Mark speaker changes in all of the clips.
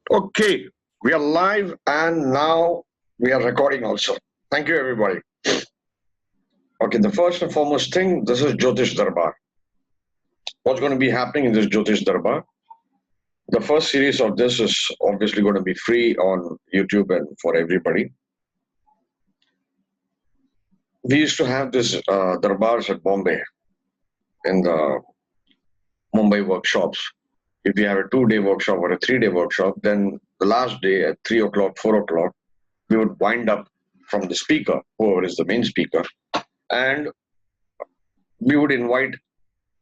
Speaker 1: Okay, we are live and now we are recording also. Thank you, everybody. Okay, the first and foremost thing, this is Jyotish Darbar. What's going to be happening in this Jyotish Darbar? The first series of this is obviously going to be free on YouTube and for everybody. We used to have this Darbars at Bombay in the Mumbai workshops. If you have a 2-day workshop or a 3-day workshop, then the last day at 3 o'clock, 4 o'clock, we would wind up from the speaker, whoever is the main speaker, and we would invite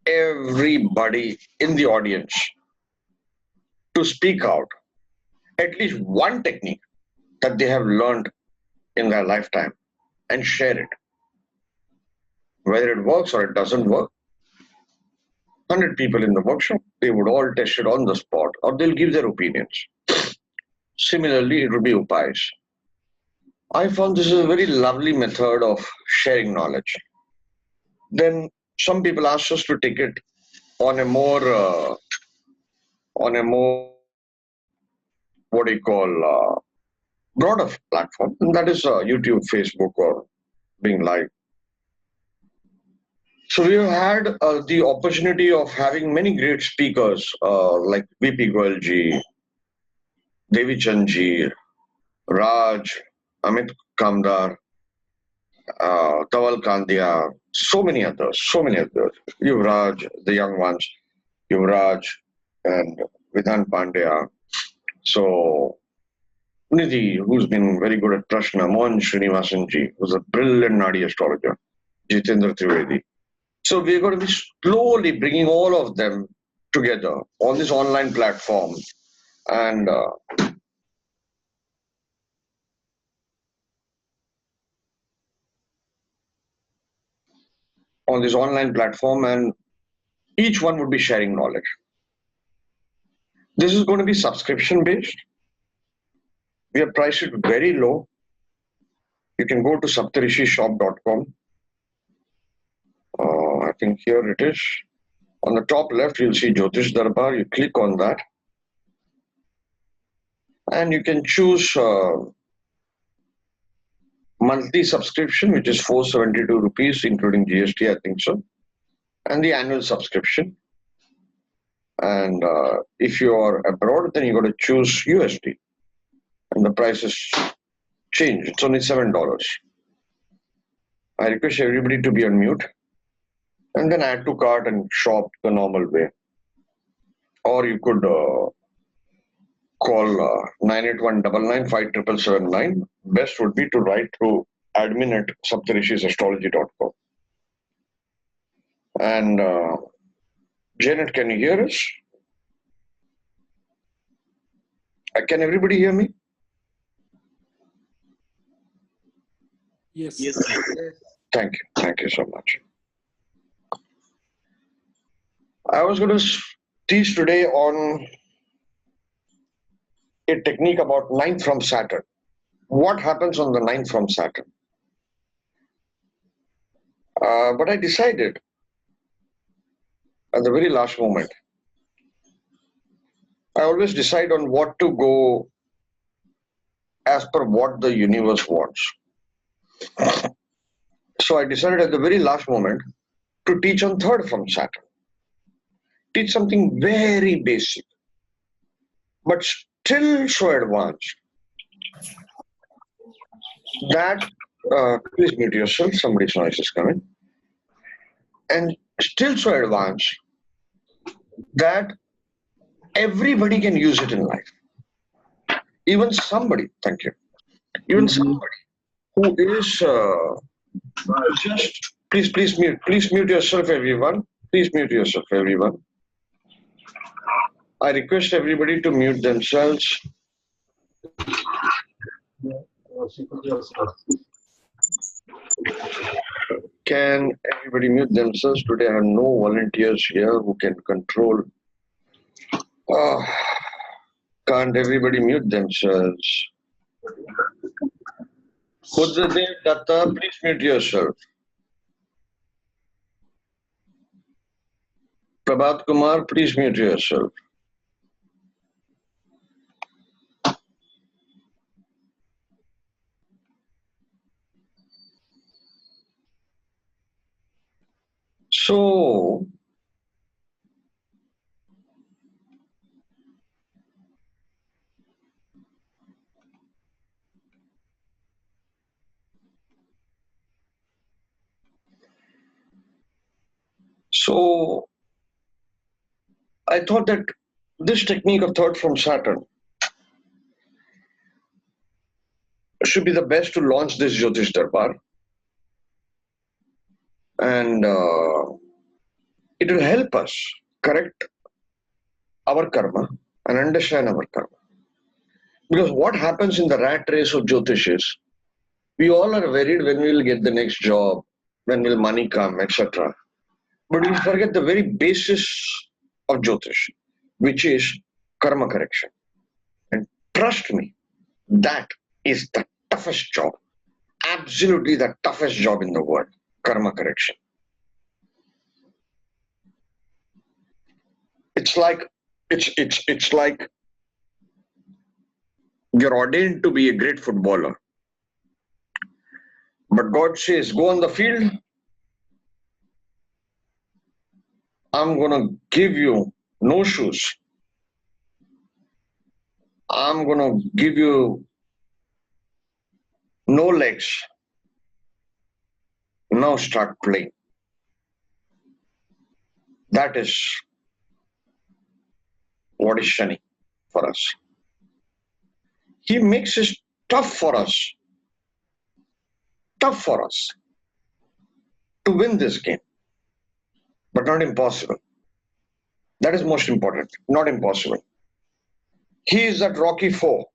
Speaker 1: everybody in the audience to speak out at least one technique that they have learned in their lifetime and share it. Whether it works or it doesn't work, 100 people in the workshop, they would all test it on the spot or they'll give their opinions. Similarly, it would be upais. I found this is a very lovely method of sharing knowledge. Then some people asked us to take it on a more, what do you call, broader platform, and that is YouTube, Facebook, or being live. So we have had the opportunity of having many great speakers like VP Goyalji, Devi Chandji, Raj, Amit Kamdar, Tawal Kandia, so many others. Yuvraj, the young ones, Yuvraj and Vidhan Pandya. So Nidhi, who's been very good at Prashna, Mohan Srinivasanji, who's a brilliant Nadi astrologer, Jitendra Trivedi. So we're going to be slowly bringing all of them together on this online platform. And each one would be sharing knowledge. This is going to be subscription based. We have priced it very low. You can go to saptarishishshop.com. I think here it is. On the top left, you'll see Jyotish Darbar. You click on that. And you can choose monthly subscription, which is 472 rupees, including GST, I think so. And the annual subscription. And if you are abroad, then you got to choose USD. And the prices change. It's only $7. I request everybody to be on mute. And then add to cart and shop the normal way. Or you could call 981995779. Best would be to write through admin@saptarishisastrology.com. And Janet, can you hear us? Can everybody hear me?
Speaker 2: Yes.
Speaker 1: Thank you. Thank you so much. I was going to teach today on a technique about 9th from Saturn. What happens on the 9th from Saturn? But I decided at the very last moment. I always decide on what to go as per what the universe wants. So I decided at the very last moment to teach on 3rd from Saturn. Teach something very basic, but still so advanced that, please mute yourself, somebody's noise is coming, and still so advanced that everybody can use it in life. Even somebody, thank you, even somebody who is just, please mute yourself, everyone. Please mute yourself, everyone. I request everybody to mute themselves. Can everybody mute themselves? Today I have no volunteers here who can control. Can't everybody mute themselves? Buddhadev Datta, please mute yourself. Prabhat Kumar, please mute yourself. So I thought that this technique of third from Saturn should be the best to launch this Jyotish Darbar, and it will help us correct our karma and understand our karma. Because what happens in the rat race of Jyotish is, we all are worried when we will get the next job, when will money come, etc. But we forget the very basis of Jyotish, which is karma correction. And trust me, that is the toughest job. Absolutely the toughest job in the world, karma correction. It's like you're ordained to be a great footballer. But God says, go on the field. I'm going to give you no shoes. I'm going to give you no legs. Now start playing. That is what is Shani for us. He makes it tough for us to win this game, but not impossible. That is most important, not impossible. He is that Rocky foe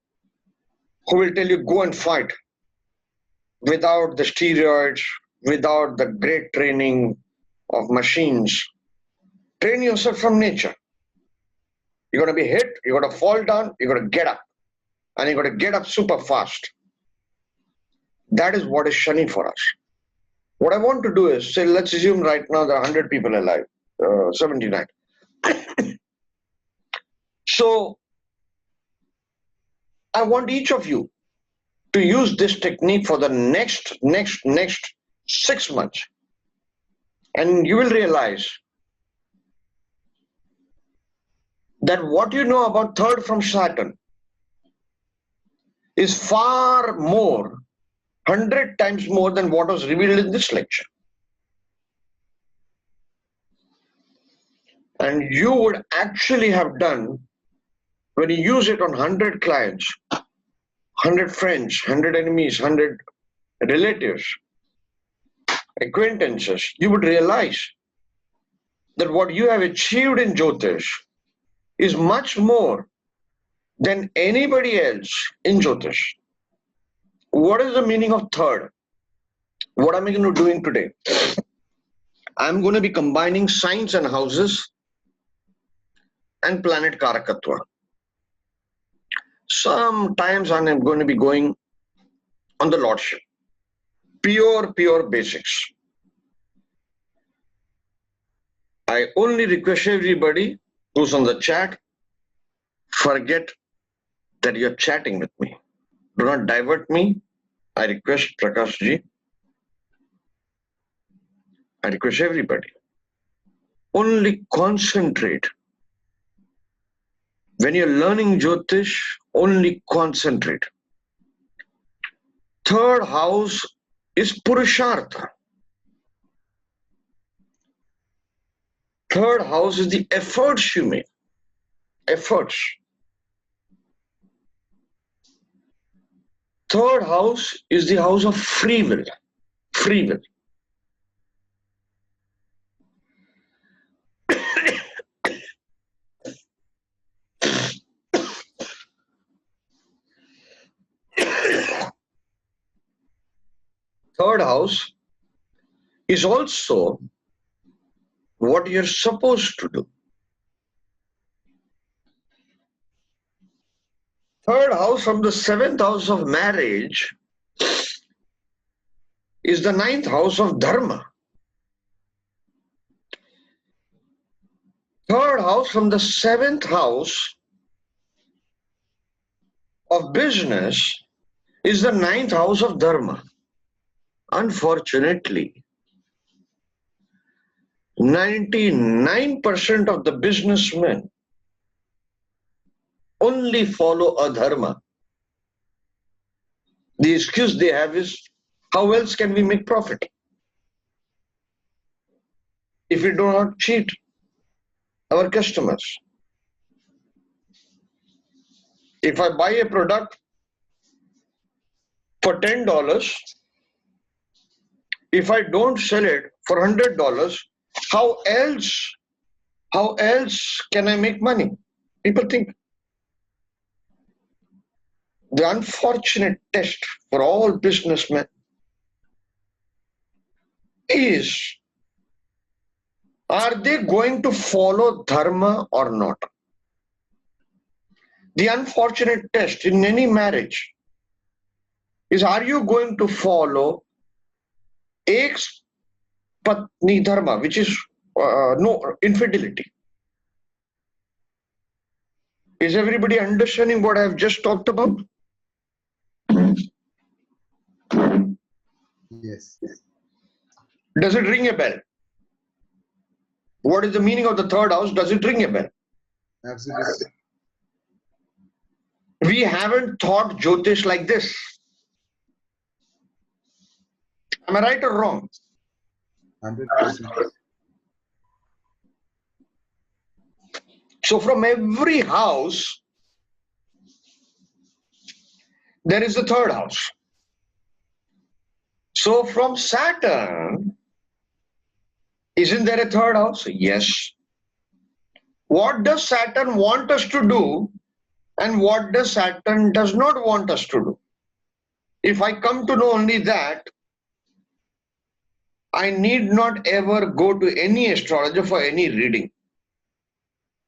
Speaker 1: who will tell you go and fight without the steroids, without the great training of machines. Train yourself from nature. You're going to be hit, you're going to fall down, you're going to get up. And you're going to get up super fast. That is what is Shani for us. What I want to do is, say, let's assume right now there are 100 people alive, 79. So, I want each of you to use this technique for the next 6 months. And you will realize that what you know about third from Saturn is far more, 100 times more than what was revealed in this lecture. And you would actually have done, when you use it on 100 clients, 100 friends, 100 enemies, 100 relatives, acquaintances, you would realize that what you have achieved in Jyotish is much more than anybody else in Jyotish. What is the meaning of third? What am I going to be doing today? I'm going to be combining signs and houses and planet Karakatva. Sometimes I'm going to be going on the Lordship. Pure basics. I only request everybody who's on the chat, forget that you're chatting with me. Do not divert me. I request Prakash ji. I request everybody. Only concentrate. When you're learning Jyotish, only concentrate. Third house is Purushartha. Third house is the efforts you make. Efforts. Third house is the house of free will. Free will. Third house is also what you're supposed to do. Third house from the 7th house of marriage is the 9th house of dharma. Third house from the 7th house of business is the 9th house of dharma. Unfortunately, 99% of the businessmen only follow a dharma. The excuse they have is, how else can we make profit if we do not cheat our customers? If I buy a product for $10, if I don't sell it for $100, how else can I make money? People think. The unfortunate test for all businessmen is, are they going to follow dharma or not? The unfortunate test in any marriage is, are you going to follow ex patni dharma, which is no infidelity? Is everybody understanding what I have just talked about?
Speaker 2: Yes.
Speaker 1: Does it ring a bell? What is the meaning of the third house? Does it ring a bell?
Speaker 2: Absolutely.
Speaker 1: We haven't thought Jyotish like this. Am I right or wrong?
Speaker 2: 100%.
Speaker 1: So from every house, there is a third house. So from Saturn, isn't there a third house? Yes. What does Saturn want us to do, and what does Saturn does not want us to do? If I come to know only that, I need not ever go to any astrologer for any reading.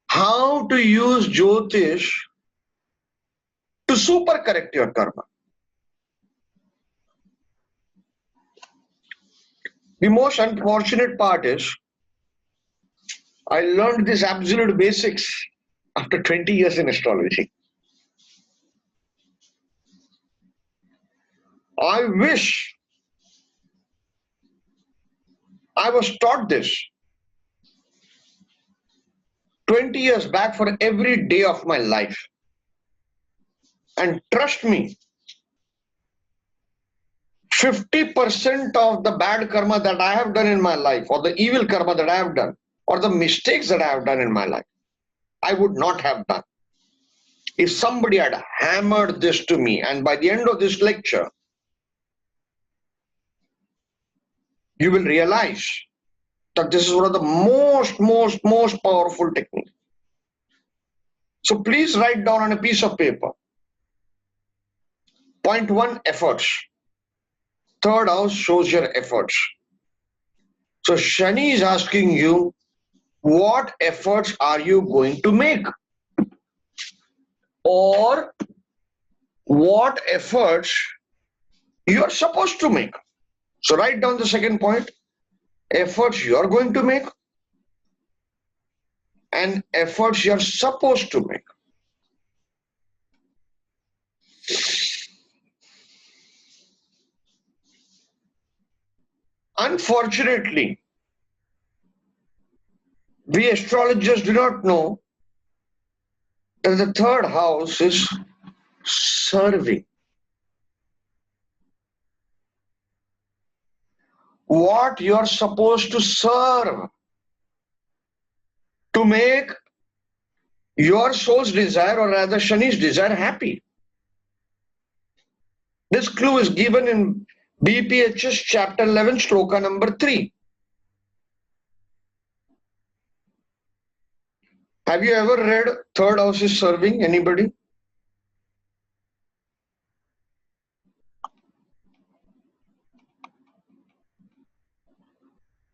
Speaker 1: How to use Jyotish to super correct your karma? The most unfortunate part is, I learned this absolute basics after 20 years in astrology. I wish I was taught this 20 years back for every day of my life. And trust me, 50% of the bad karma that I have done in my life, or the evil karma that I have done, or the mistakes that I have done in my life, I would not have done if somebody had hammered this to me. And by the end of this lecture, you will realize that this is one of the most powerful techniques. So please write down on a piece of paper. Point 1, efforts. Third house shows your efforts. So Shani is asking you, what efforts are you going to make? Or what efforts you are supposed to make? So write down the second point, efforts you are going to make and efforts you are supposed to make. Unfortunately, we astrologers do not know that the third house is serving. What you are supposed to serve to make your soul's desire, or rather Shani's desire, happy. This clue is given in BPHS chapter 11, shloka number 3. Have you ever read third house is serving? Anybody?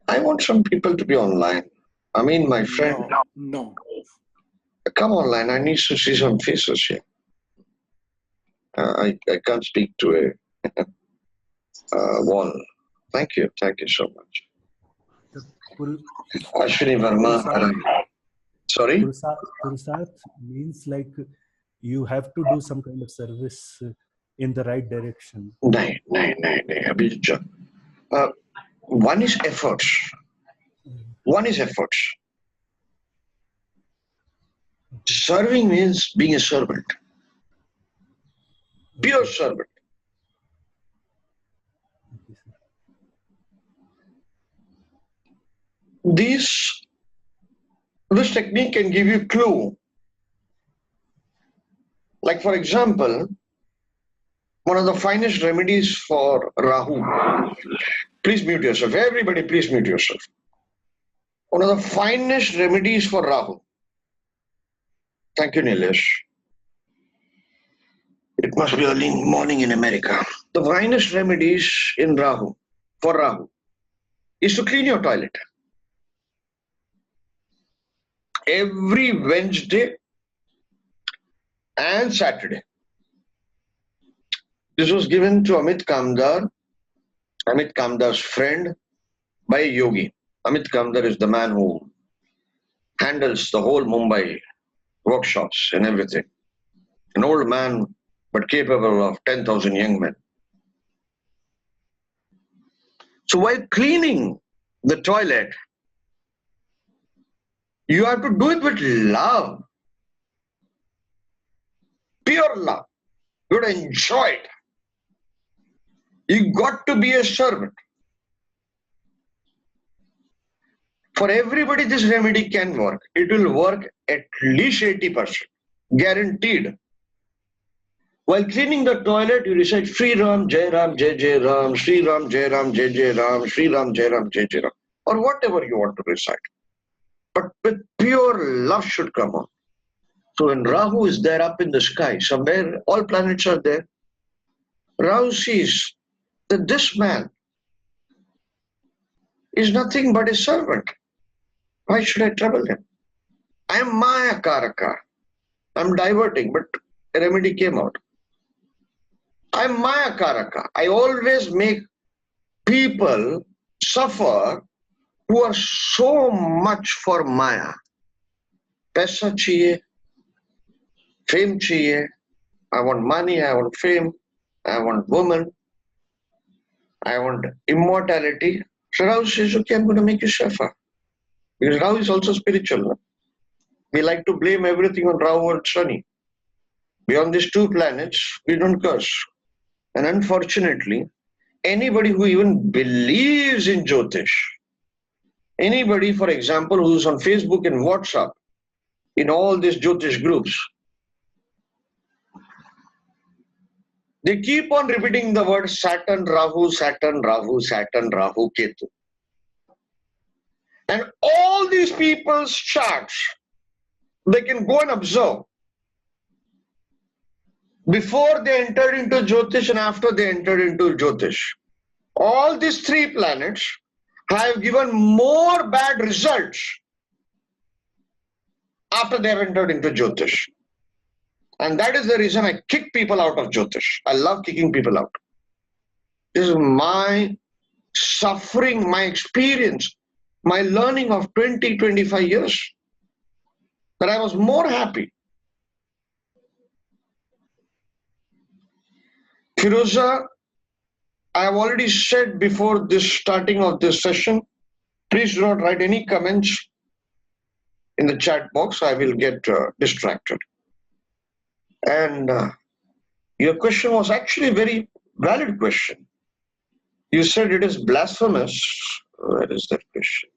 Speaker 1: I want some people to be online. I mean, my friend.
Speaker 3: No.
Speaker 1: Come online. I need to see some faces here. I can't speak to a wall. Thank you. Thank you so much. Ashwini Verma. Sorry?
Speaker 3: Purusarth means like you have to do some kind of service in the right direction.
Speaker 1: No. One is efforts. One is efforts. Serving means being a servant, pure servant.
Speaker 3: Okay, sir.
Speaker 1: This technique can give you clue. Like for example, one of the finest remedies for Rahu. Please mute yourself. Everybody, please mute yourself. One of the finest remedies for Rahu. Thank you, Nilesh. It must be early morning in America. The finest remedies in Rahu, for Rahu, is to clean your toilet. Every Wednesday and Saturday. This was given to Amit Kamdar's friend, by a yogi. Amit Kamdar is the man who handles the whole Mumbai workshops and everything. An old man, but capable of 10,000 young men. So while cleaning the toilet, you have to do it with love. Pure love. You have to enjoy it. You got to be a servant. For everybody, this remedy can work. It will work at least 80%. Guaranteed. While cleaning the toilet, you recite Sri Ram, Jai Ram, Jai Jai Ram, Sri Ram, Jai Ram, Jai Jai Ram, Sri Ram, Jai Ram, Jai Jai Ram, or whatever you want to recite. But with pure love should come on. So when Rahu is there up in the sky, somewhere all planets are there, Rahu sees that this man is nothing but a servant. Why should I trouble him? I am Maya Karaka. I am diverting, but a remedy came out. I am Maya Karaka. I always make people suffer who are so much for Maya. Paisa chahiye, fame chahiye. I want money, I want fame, I want woman, I want immortality. So Rahu says, okay, I'm going to make you suffer. Because Rahu is also spiritual. No? We like to blame everything on Rahu or Shani. Beyond these two planets, we don't curse. And unfortunately, anybody who even believes in Jyotish, anybody, for example, who's on Facebook and WhatsApp, in all these Jyotish groups, they keep on repeating the word Saturn, Rahu, Saturn, Rahu, Saturn, Rahu, Ketu. And all these people's charts, they can go and observe before they entered into Jyotish and after they entered into Jyotish. All these three planets have given more bad results after they have entered into Jyotish. And that is the reason I kick people out of Jyotish. I love kicking people out. This is my suffering, my experience, my learning of 20, 25 years. That I was more happy. Firoza, I have already said before this starting of this session, please do not write any comments in the chat box. I will get distracted. And your question was actually a very valid question. You said it is blasphemous. Where is that question?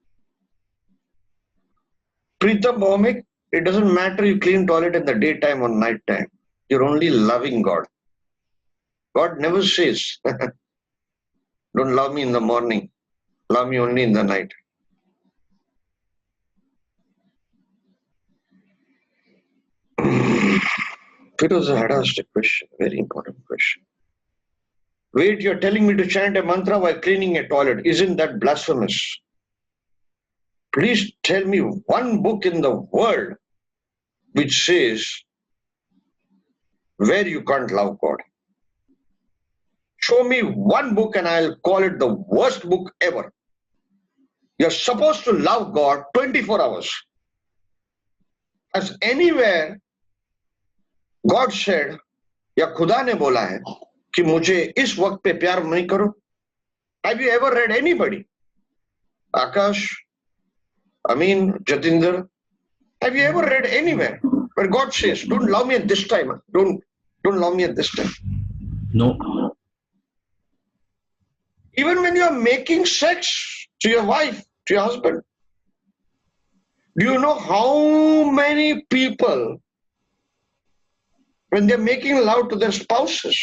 Speaker 1: Pritam Bhaumik, it doesn't matter you clean toilet in the daytime or night time. You're only loving God. God never says, don't love me in the morning. Love me only in the night. Firoza had asked a question, very important question. Wait, you're telling me to chant a mantra while cleaning a toilet. Isn't that blasphemous? Please tell me one book in the world which says where you can't love God. Show me one book and I'll call it the worst book ever. You're supposed to love God 24 hours. As anywhere God said, या खुदा ने बोला है कि मुझे इस वक्त पे प्यार नहीं करो. Have you ever read anybody? Akash, I mean, Jatinder, have you ever read anywhere where God says, don't love me at this time, don't love me at this time?
Speaker 4: No.
Speaker 1: Even when you are making sex to your wife, to your husband, do you know how many people, when they're making love to their spouses,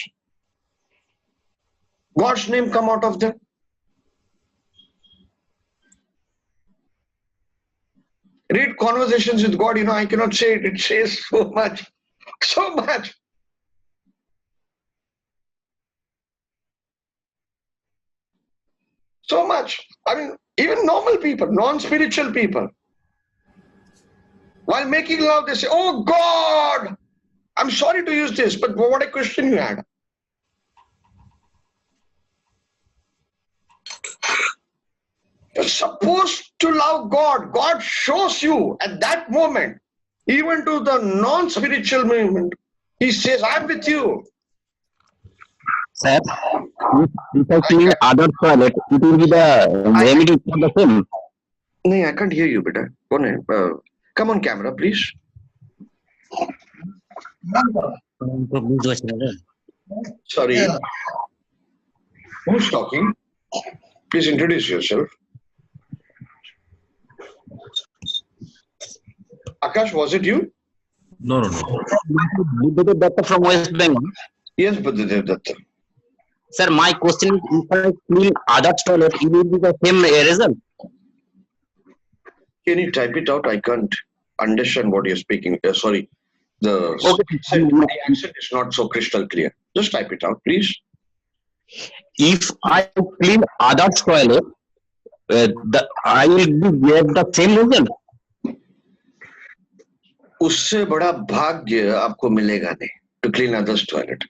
Speaker 1: God's name come out of them? Read Conversations with God, I cannot say it. It says so much, so much. So much. I mean, even normal people, non-spiritual people, while making love, they say, oh God, I'm sorry to use this, but what a question you had. You're supposed to love God. God shows you at that moment, even to the non-spiritual moment. He says, I'm with you.
Speaker 4: Sir, if I clean other toilet, it will be the remedy for the same.
Speaker 1: No, I can't hear you, beta. Come on camera, please. Sorry. Who's talking? Please introduce yourself. Akash, was it you?
Speaker 4: No. Buddhadev Datta from West Bengal.
Speaker 1: Yes, Buddhadev Datta.
Speaker 4: Sir, my question is, if I clean other toilet, it will be the same result.
Speaker 1: Can you type it out? I can't understand what you're speaking. Sorry. The accent is not so crystal clear. Just type it out, please.
Speaker 4: If I clean other toilet, I will get the same result.
Speaker 1: उससे बड़ा भाग्य आपको मिलेगा नहीं to clean others' toilet.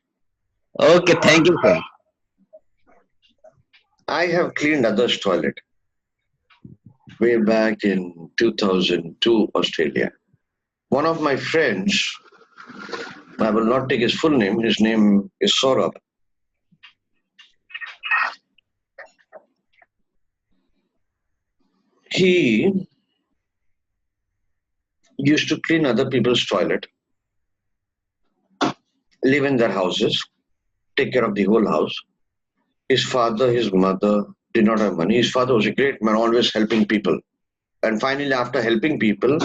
Speaker 4: Okay, thank you, sir.
Speaker 1: I have cleaned others' toilet way back in 2002, Australia. One of my friends, I will not take his full name, his name is Saurabh. He used to clean other people's toilet, live in their houses, take care of the whole house. His father, his mother did not have money. His father was a great man, always helping people. And finally, after helping people,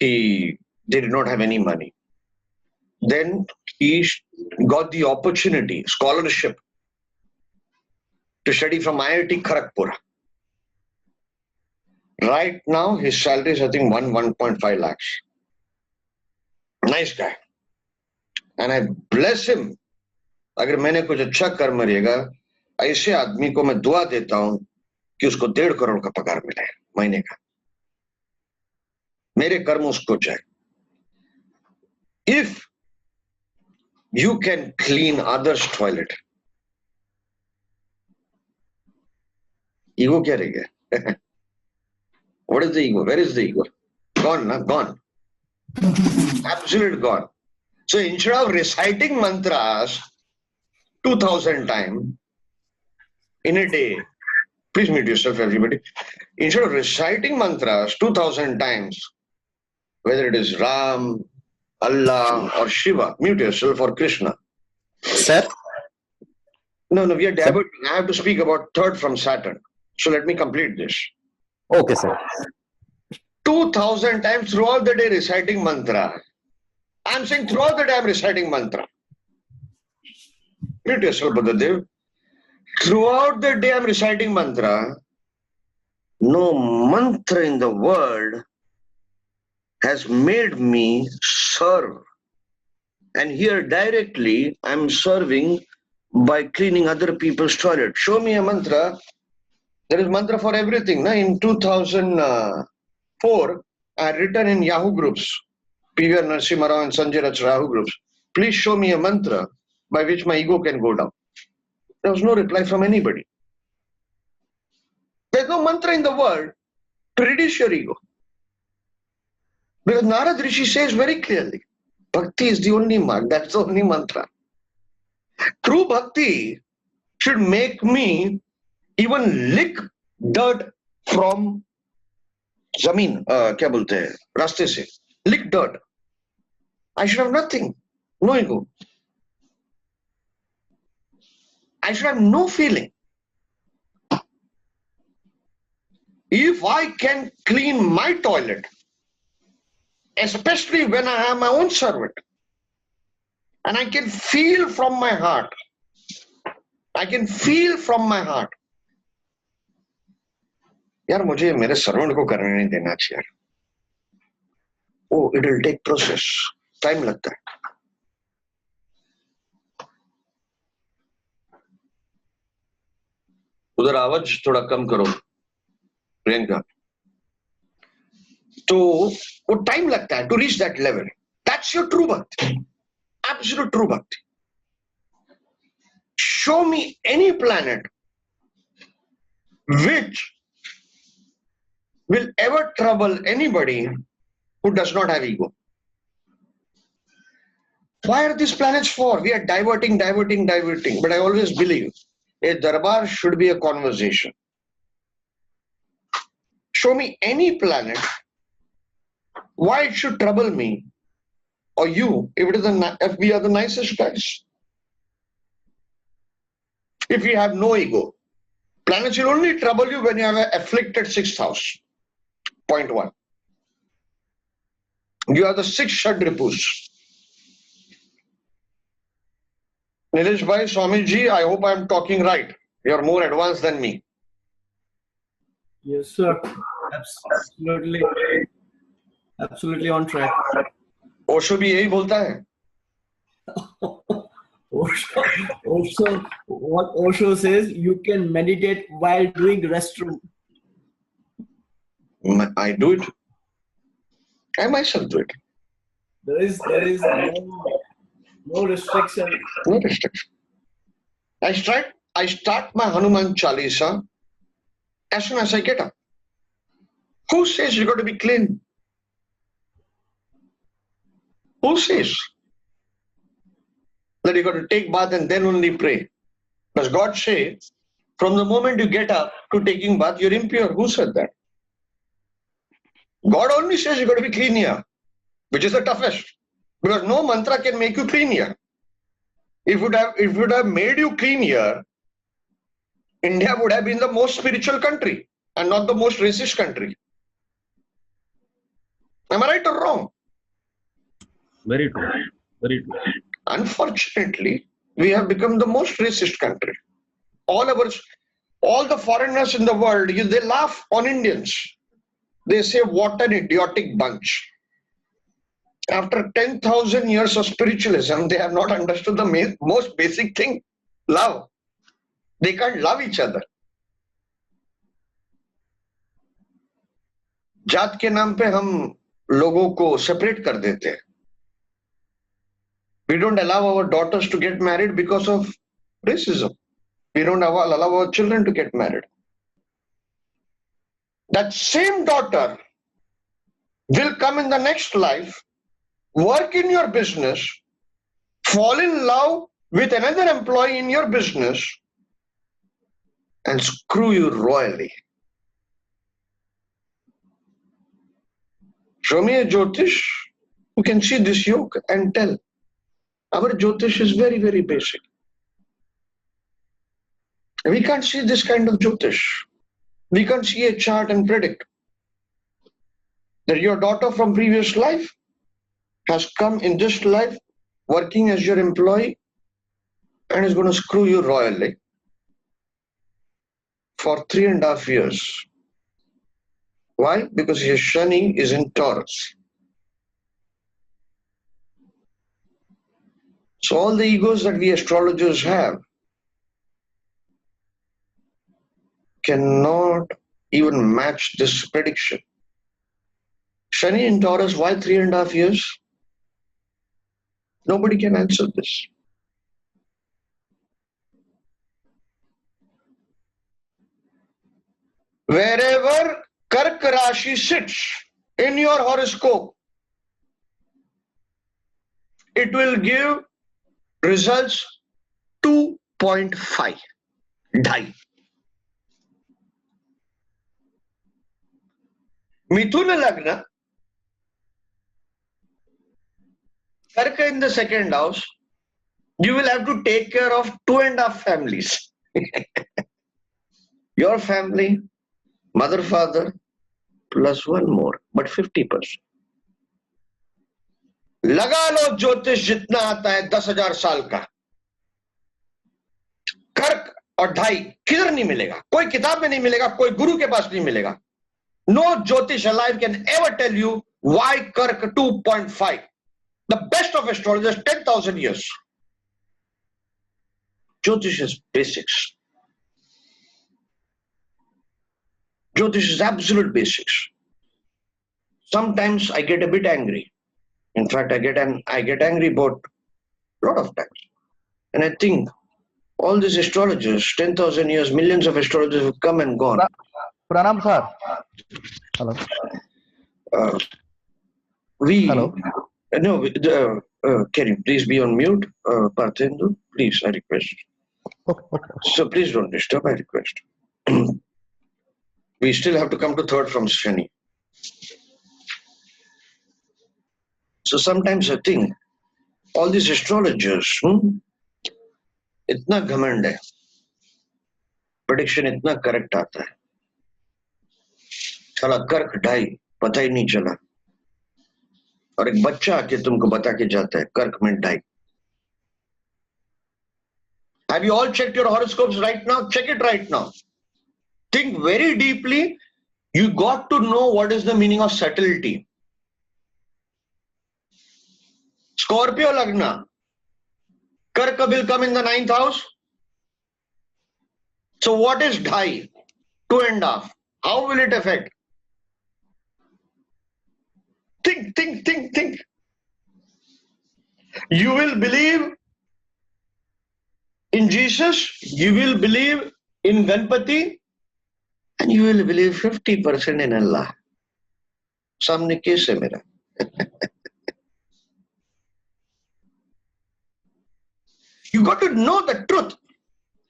Speaker 1: they did not have any money. Then he got the opportunity, scholarship, to study from IIT Kharagpur. Right now, his salary is, I think, 1.5 lakhs. Nice guy. And I bless him. अगर मैंने कुछ अच्छा कर्म रहेगा, ऐसे आदमी को मैं दुआ देता हूं कि उसको 1.5 करोड़ का पगार मिले महीने का. मेरे कर्म उसको जाए. If you can clean others' toilet, ego क्या रह गया? What is the ego? Where is the ego? Gone, na? Gone. Absolute gone. So instead of reciting mantras 2000 times in a day, please mute yourself, everybody. Instead of reciting mantras 2000 times, whether it is Ram, Allah, or Shiva, mute yourself, or Krishna.
Speaker 4: Sir?
Speaker 1: No, we are diverting. I have to speak about third from Saturn. So let me complete this.
Speaker 4: Okay, sir.
Speaker 1: 2000 times throughout the day reciting mantra. I'm saying throughout the day I'm reciting mantra. Mute yourself, Buddhadev. Throughout the day I'm reciting mantra. No mantra in the world has made me serve. And here directly I'm serving by cleaning other people's toilet. Show me a mantra. There is mantra for everything. Na? In 2004, I had written in Yahoo groups, PVR Narasimha Rao and Sanjay Rach Yahoo groups, please show me a mantra by which my ego can go down. There was no reply from anybody. There's no mantra in the world to reduce your ego. Because Narad Rishi says very clearly, Bhakti is the only mark, that's the only mantra. True Bhakti should make me even lick dirt from जमीन क्या बोलते हैं रास्ते से lick dirt. I should have nothing, no ego. I should have no feeling. If I can clean my toilet, especially when I am my own servant, and I can feel from my heart, यार मुझे मेरे servant को करने नहीं देना चाहिए यार. Oh, it will take process. Time लगता है. उधर आवाज थोड़ा कम करो प्रियंका. तो वो टाइम लगता है to reach that level. That's your true bhakti. Absolute true bhakti. Show me any planet which will ever trouble anybody who does not have ego. Why are these planets for? We are diverting. But I always believe a Darbar should be a conversation. Show me any planet why it should trouble me or you if we are the nicest guys. If we have no ego. Planets will only trouble you when you have an afflicted sixth house. Point one. You are the six Shadripus. Nilesh Bhai, Swamiji, I hope I am talking right. You are more advanced than me.
Speaker 5: Yes, sir. Absolutely on track.
Speaker 1: Osho भी यही बोलता है.
Speaker 5: Also, what Osho says, you can meditate while doing restroom.
Speaker 1: I do it. I myself do it.
Speaker 5: There is no restriction.
Speaker 1: No restriction. I start my Hanuman Chalisa as soon as I get up. Who says you got to be clean? Who says that you got to take bath and then only pray? Does God say from the moment you get up to taking bath you're impure? Who said that? God only says you got to be clean here, which is the toughest, because no mantra can make you clean here. If it would have made you clean here, India would have been the most spiritual country and not the most racist country. Am I right or wrong?
Speaker 4: Very true. Very true.
Speaker 1: Unfortunately, we have become the most racist country. All the foreigners in the world, they laugh on Indians. They say, what an idiotic bunch. After 10,000 years of spiritualism, they have not understood the most basic thing, love. They can't love each other. जात के नाम पे हम लोगों को separate कर देते हैं. We don't allow our daughters to get married because of racism. We don't allow our children to get married. That same daughter will come in the next life, work in your business, fall in love with another employee in your business, and screw you royally. Show me a Jyotish who can see this yoke and tell. Our Jyotish is very, very basic. We can't see this kind of Jyotish. We can't see a chart and predict that your daughter from previous life has come in this life working as your employee and is going to screw you royally for 3.5 years. Why? Because your Shani is in Taurus. So all the egos that we astrologers have cannot even match this prediction. Shani in Taurus, why 3.5 years? Nobody can answer this. Wherever Kark Rashi sits in your horoscope, it will give results 2.5. Die. Mithuna Lagna, Karka in the second house, you will have to take care of 2.5 families. Your family, mother, father, plus one more, but 50%. लगा लो ज्योतिष जितना आता है 10,000 साल का, कर्क और ढाई किधर नहीं मिलेगा, कोई किताब में नहीं मिलेगा, कोई गुरु के पास नहीं मिलेगा. No Jyotish alive can ever tell you why Kark 2.5. The best of astrologers, 10,000 years. Jyotish is basics. Jyotish is absolute basics. Sometimes I get a bit angry. In fact, I get angry about a lot of times. And I think all these astrologers, 10,000 years, millions of astrologers have come and gone.
Speaker 6: Pranam sir. Hello.
Speaker 1: Hello. No, can you please be on mute, Parthendu? Please, I request.
Speaker 6: Okay.
Speaker 1: So please don't disturb, I request. We still have to come to third from Shani. So sometimes I think all these astrologers, इतना घमंड है, prediction इतना correct आता है, साला कर्क ढाई पता ही नहीं चला, और एक बच्चा आके तुमको बता के जाता है कर्क में ढाई. Have you all checked your horoscopes right now? Check it right now. Think very deeply. You got to know what is the meaning of subtlety. Scorpio Lagna. Karka will come in the 9th house. So what is dhai? 2.5. How will it affect? Think. You will believe in Jesus, you will believe in Ganpati, and you will believe 50% in Allah. Samne case hai mera. You got to know the truth.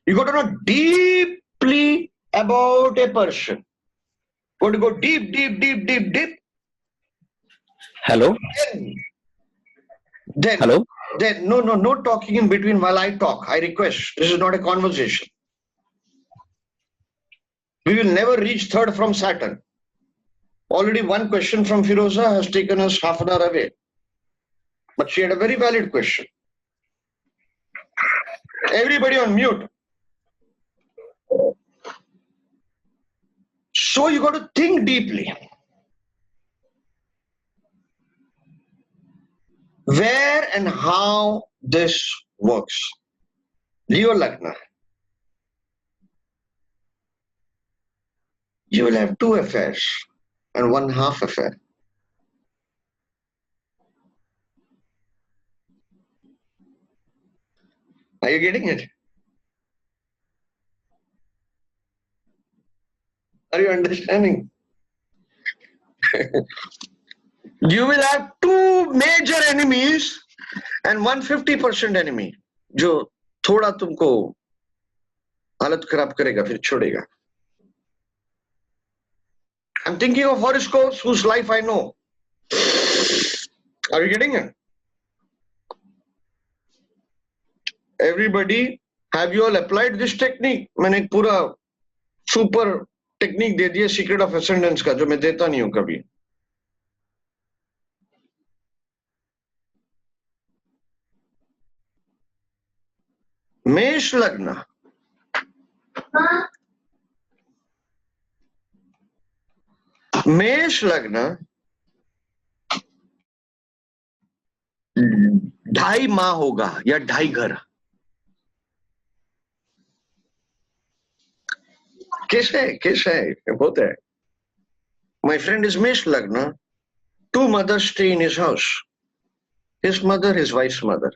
Speaker 1: You got to know deeply about a person. Got to go deep.
Speaker 4: Hello.
Speaker 1: Then
Speaker 4: Hello.
Speaker 1: Then no talking in between while I talk. I request. This is not a conversation. We will never reach third from Saturn. Already one question from Firoza has taken us half an hour away. But she had a very valid question. Everybody on mute. So you got to think deeply. Where and how this works. Leo Lagna. You will have 2 affairs and 1 half affair. Are you getting it? Are you understanding? You will have 2 major enemies and 150% enemy, जो थोड़ा तुमको हालत खराब करेगा फिर छोड़ेगा. I'm thinking of horoscopes whose life I know. Are you getting it? Everybody, have you all applied this technique? मैंने एक पूरा super technique दे दिया secret of ascendance का, जो मैं देता नहीं हूँ कभी. मेष लग्न. मेष लग्न 2.5 माह होगा या 2.5 घर. कैसे होता है? My friend is Mesh Lagna. 2 mothers stay in his house. His mother, his wife's mother.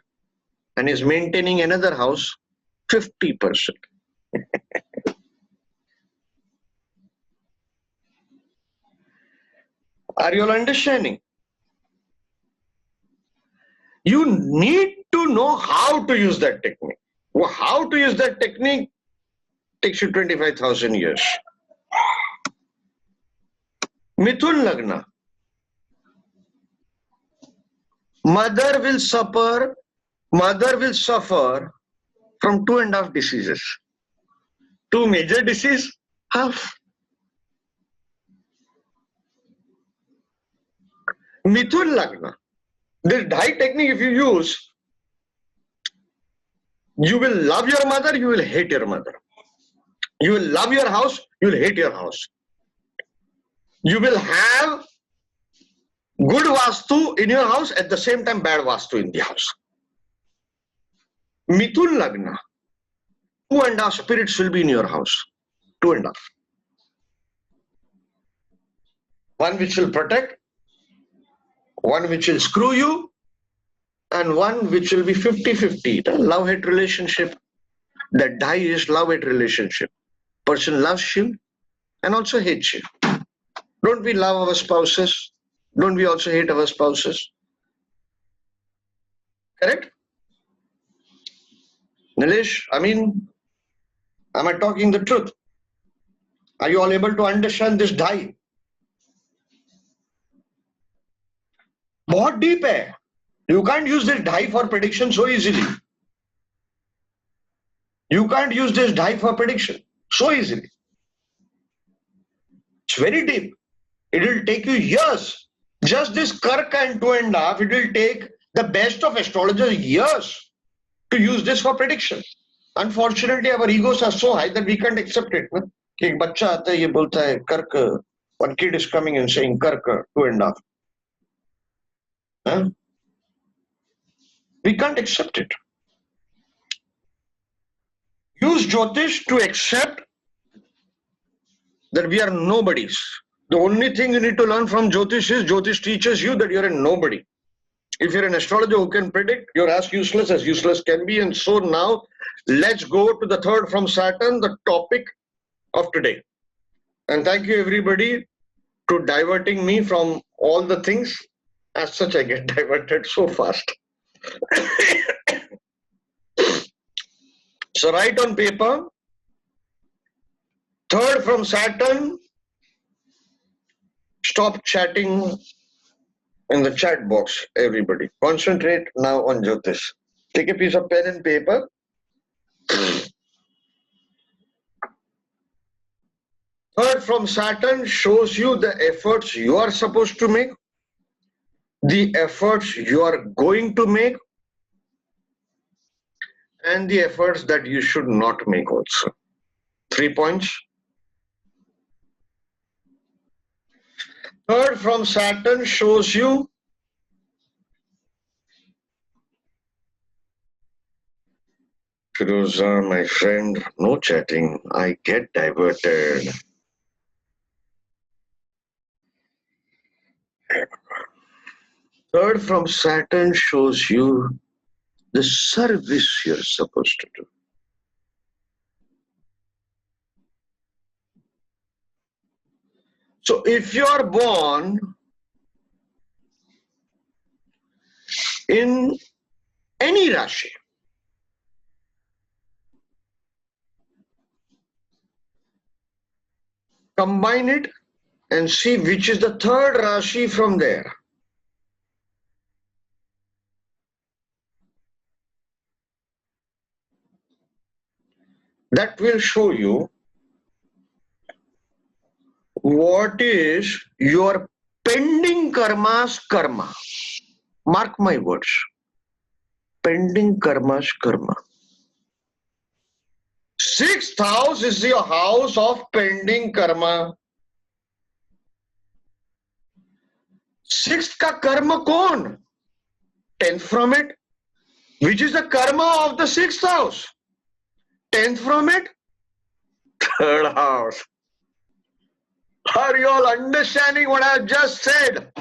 Speaker 1: And is maintaining another house 50%. Are you all understanding? You need to know how to use that technique. Well, how to use that technique takes you 25,000 years. Mithun Lagna. Mother will suffer from 2.5 diseases. 2 major disease, half. Mithun Lagna. This dye technique, if you use, you will love your mother, you will hate your mother. You will love your house, you will hate your house. You will have good vastu in your house, at the same time bad vastu in the house. Mithun Lagna. 2.5 spirits will be in your house. 2.5. One which will protect, one which will screw you, and one which will be 50-50. The love-hate relationship. That die is love-hate relationship. Person loves you and also hates you. Don't we love our spouses? Don't we also hate our spouses? Correct? Nilesh, am I talking the truth? Are you all able to understand this die? बहुत deep है. You can't use this die for prediction so easily. You can't use this die for prediction so easily. It's very deep. It will take you years. Just this Karka and 2.5, it will take the best of astrologers years to use this for prediction. Unfortunately, our egos are so high that we can't accept it. Na? कि एक बच्चा आता है ये बोलता है कर्क, one kid is coming and saying कर्क 2.5. Huh? We can't accept it. Use Jyotish to accept that we are nobodies. The only thing you need to learn from Jyotish is Jyotish teaches you that you're a nobody. If you're an astrologer who can predict, you're as useless can be. And so now let's go to the third from Saturn, the topic of today. And thank you everybody to diverting me from all the things. As such, I get diverted so fast. So write on paper, third from Saturn. Stop chatting in the chat box, everybody. Concentrate now on Jyotish. Take a piece of pen and paper. Third from Saturn shows you the efforts you are supposed to make, the efforts you are going to make, and the efforts that you should not make also. 3 points. Third from Saturn shows you Firoza, my friend, no chatting. I get diverted. Third from Saturn shows you the service you're supposed to do. So if you're born in any Rashi, combine it and see which is the third Rashi from there. That will show you what is your pending karma's karma. Mark my words. Pending karma's karma. 6th house is your house of pending karma. 6th ka karma kaun? 10th from it. Which is the karma of the 6th house? 10th from it. 3rd house. Are you all understanding what I have just said?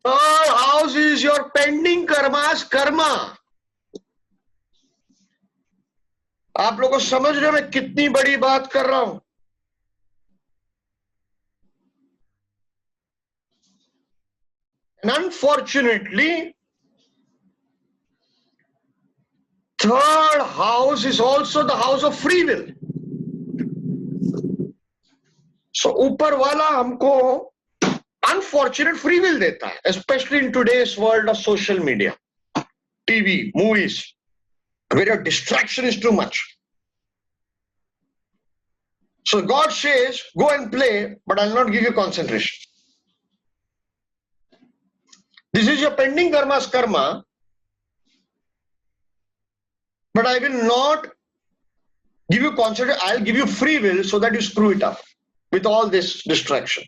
Speaker 1: 3rd house is your pending karma's karma. आप लोगों को समझ रहे हो मैं कितनी बड़ी बात कर रहा हूं? And unfortunately, 3rd house is also the house of free will. So ऊपर वाला हमको अनफॉर्चुनेट फ्री विल देता है, specially in today's world of social media, TV, movies, where your distraction is too much. So God says, go and play, but I'll not give you concentration. This is your pending karma's karma, but I will not give you concentration. I'll give you free will so that you screw it up with all this distraction.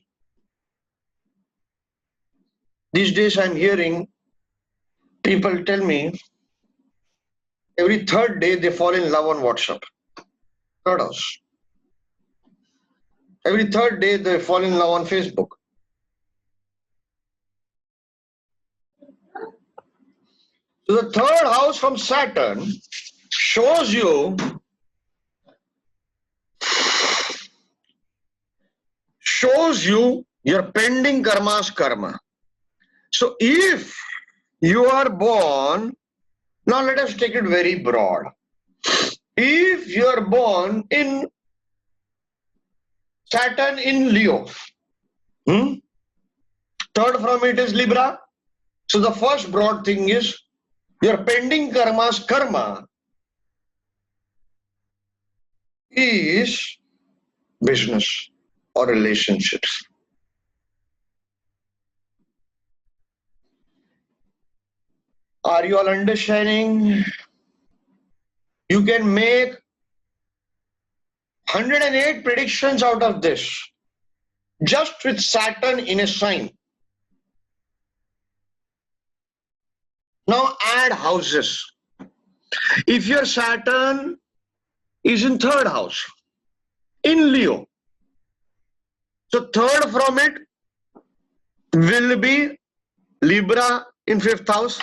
Speaker 1: These days I'm hearing people tell me every third day they fall in love on WhatsApp. Third house. Every third day they fall in love on Facebook. So the third house from Saturn shows you your pending karma's karma. So if you are born, now let us take it very broad. If you are born in Saturn in Leo, third from it is Libra. So the first broad thing is your pending karma's karma is business or relationships. Are you all understanding? You can make 108 predictions out of this just with Saturn in a sign. Now add houses. If your Saturn is in third house, in Leo, so third from it will be Libra in fifth house.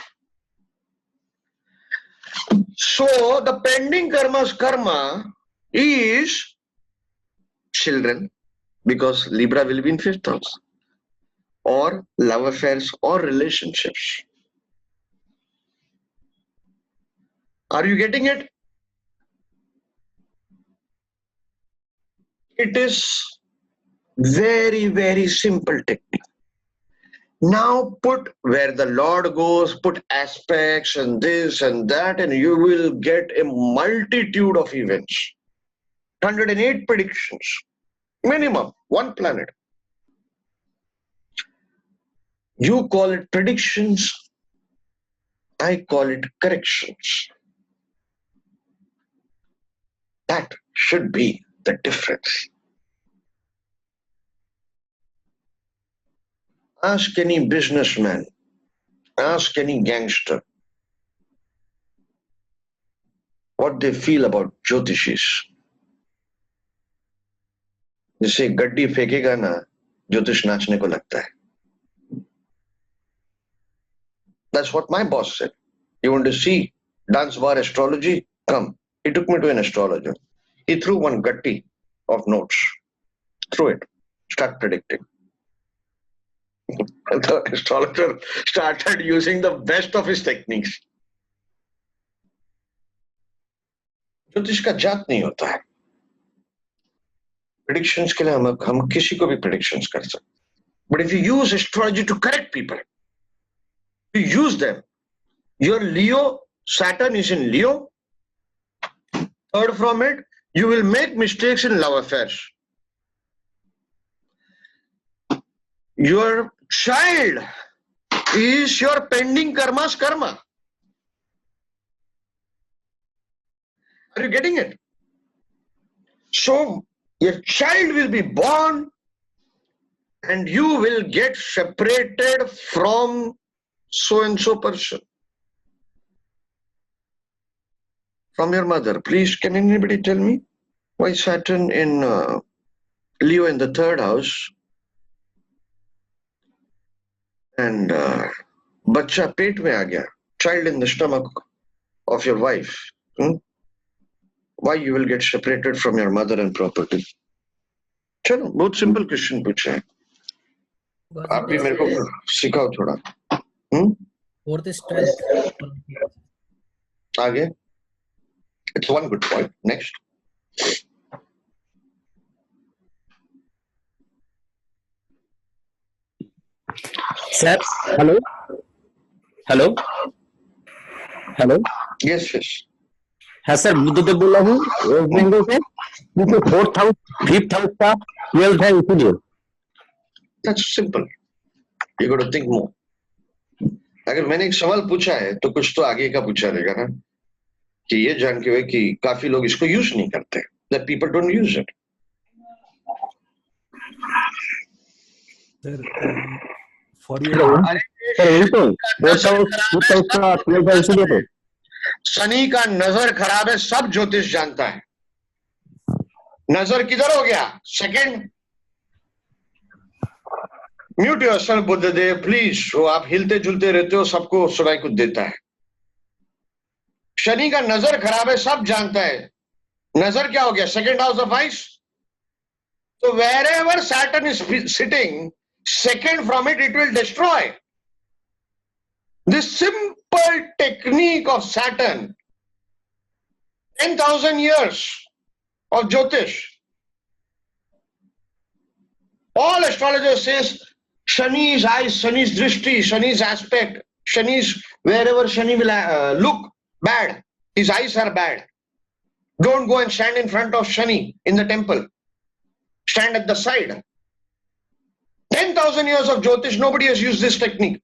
Speaker 1: So the pending karma's karma is children, because Libra will be in fifth house, or love affairs or relationships. Are you getting it? It is very, very simple technique. Now put where the Lord goes, put aspects and this and that, and you will get a multitude of events. 108 predictions, minimum, one planet. You call it predictions, I call it corrections. That should be the difference. Ask any businessman, ask any gangster what they feel about Jyotishis. जैसे गड्डी फेंकेगा ना, ज्योतिष नाचने को लगता है. That's what my boss said. You want to see dance bar astrology? Come. He took me to an astrologer. He threw one gatti of notes. Threw it. Start predicting. The astrologer started using the best of his techniques. ज्योतिष का जात नहीं होता है. Predictions के लिए हम किसी को भी predictions कर सकते. But if you use astrology to correct people, you use them. Your Leo, Saturn is in Leo. Third from it, you will make mistakes in love affairs. Your child is your pending karma's karma. Are you getting it? So your child will be born and you will get separated from so and so person. From your mother. Please, can anybody tell me why Saturn in Leo in the third house and bacha पेट में आ गया, child in the stomach of your wife? Why you will get separated from your mother and property? चलो, बहुत simple question पूछा है. आप भी मेरे को सिखाओ थोड़ा.
Speaker 7: Fourth is 12th.
Speaker 1: आगे. It's one good point. Next.
Speaker 4: Sir, hello, hello, hello.
Speaker 1: Yes, yes.
Speaker 4: हाँ सर, बुद्धदेव बोल रहा हूँ वेस्ट बंगाल से। क्योंकि 4th हाउस 5th हाउस का 12th है इसीलिए।
Speaker 1: That's simple. You got to think more. अगर मैंने एक सवाल पूछा है तो कुछ तो आगे का पूछा रहेगा ना, कि ये जान के हुए कि काफी लोग इसको यूज नहीं करते, that people don't use it.
Speaker 3: Sir, for your
Speaker 4: sir वही तो 4th हाउस 5th हाउस का 12th है इसीलिए तो।
Speaker 1: शनि का नजर खराब है, सब ज्योतिष जानता है। नजर किधर हो गया? Second. Mute yourself Buddhadev please. वो आप हिलते जुलते रहते हो, सबको सुनाई कुछ देता है। शनि का नजर खराब है, सब जानता है। नजर क्या हो गया? Second house of ice. तो wherever Saturn is sitting, second from it, it will destroy. This simple technique of Saturn, 10,000 years of Jyotish. All astrologers says Shani's eyes, Shani's drishti, Shani's aspect, Shani's wherever Shani will look bad, his eyes are bad. Don't go and stand in front of Shani in the temple. Stand at the side. 10,000 years of Jyotish, nobody has used this technique.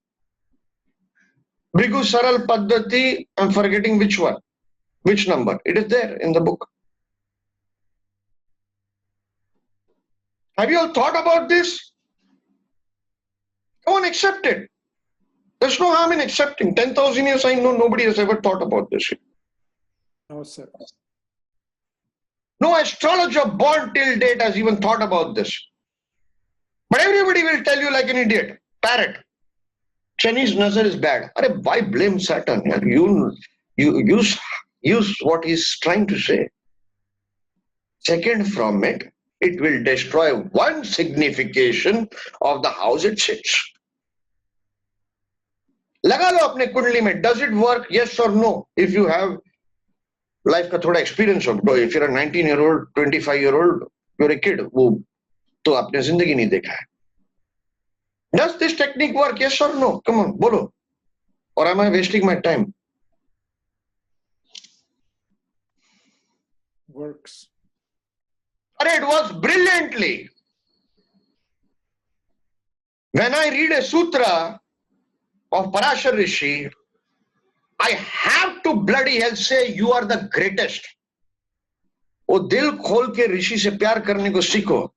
Speaker 1: Bhrigu Saral Paddhati, I'm forgetting which one, which number. It is there in the book. Have you all thought about this? Come on, accept it. There's no harm in accepting. 10,000 years, I know nobody has ever thought about this.
Speaker 8: No, sir.
Speaker 1: No astrologer born till date has even thought about this. But everybody will tell you like an idiot. Parrot. Shani's nazar is bad. Arey, why blame Saturn? You use what he's trying to say. Second from it, it will destroy one signification of the house it sits. लगा लो अपने कुंडली में. Does it work? Yes or no? If you have life का थोड़ा experience of, if you're a 19-year-old, 25-year-old, you're a kid, वो तो आपने जिंदगी नहीं देखा है. Does this technique work? Yes or no? Come on, बोलो. Or am I wasting my time?
Speaker 8: Works.
Speaker 1: It works brilliantly. When I read a sutra of Parashar Rishi, I have to bloody hell say you are the greatest. वो दिल खोल के ऋषि से प्यार करने को सीखो.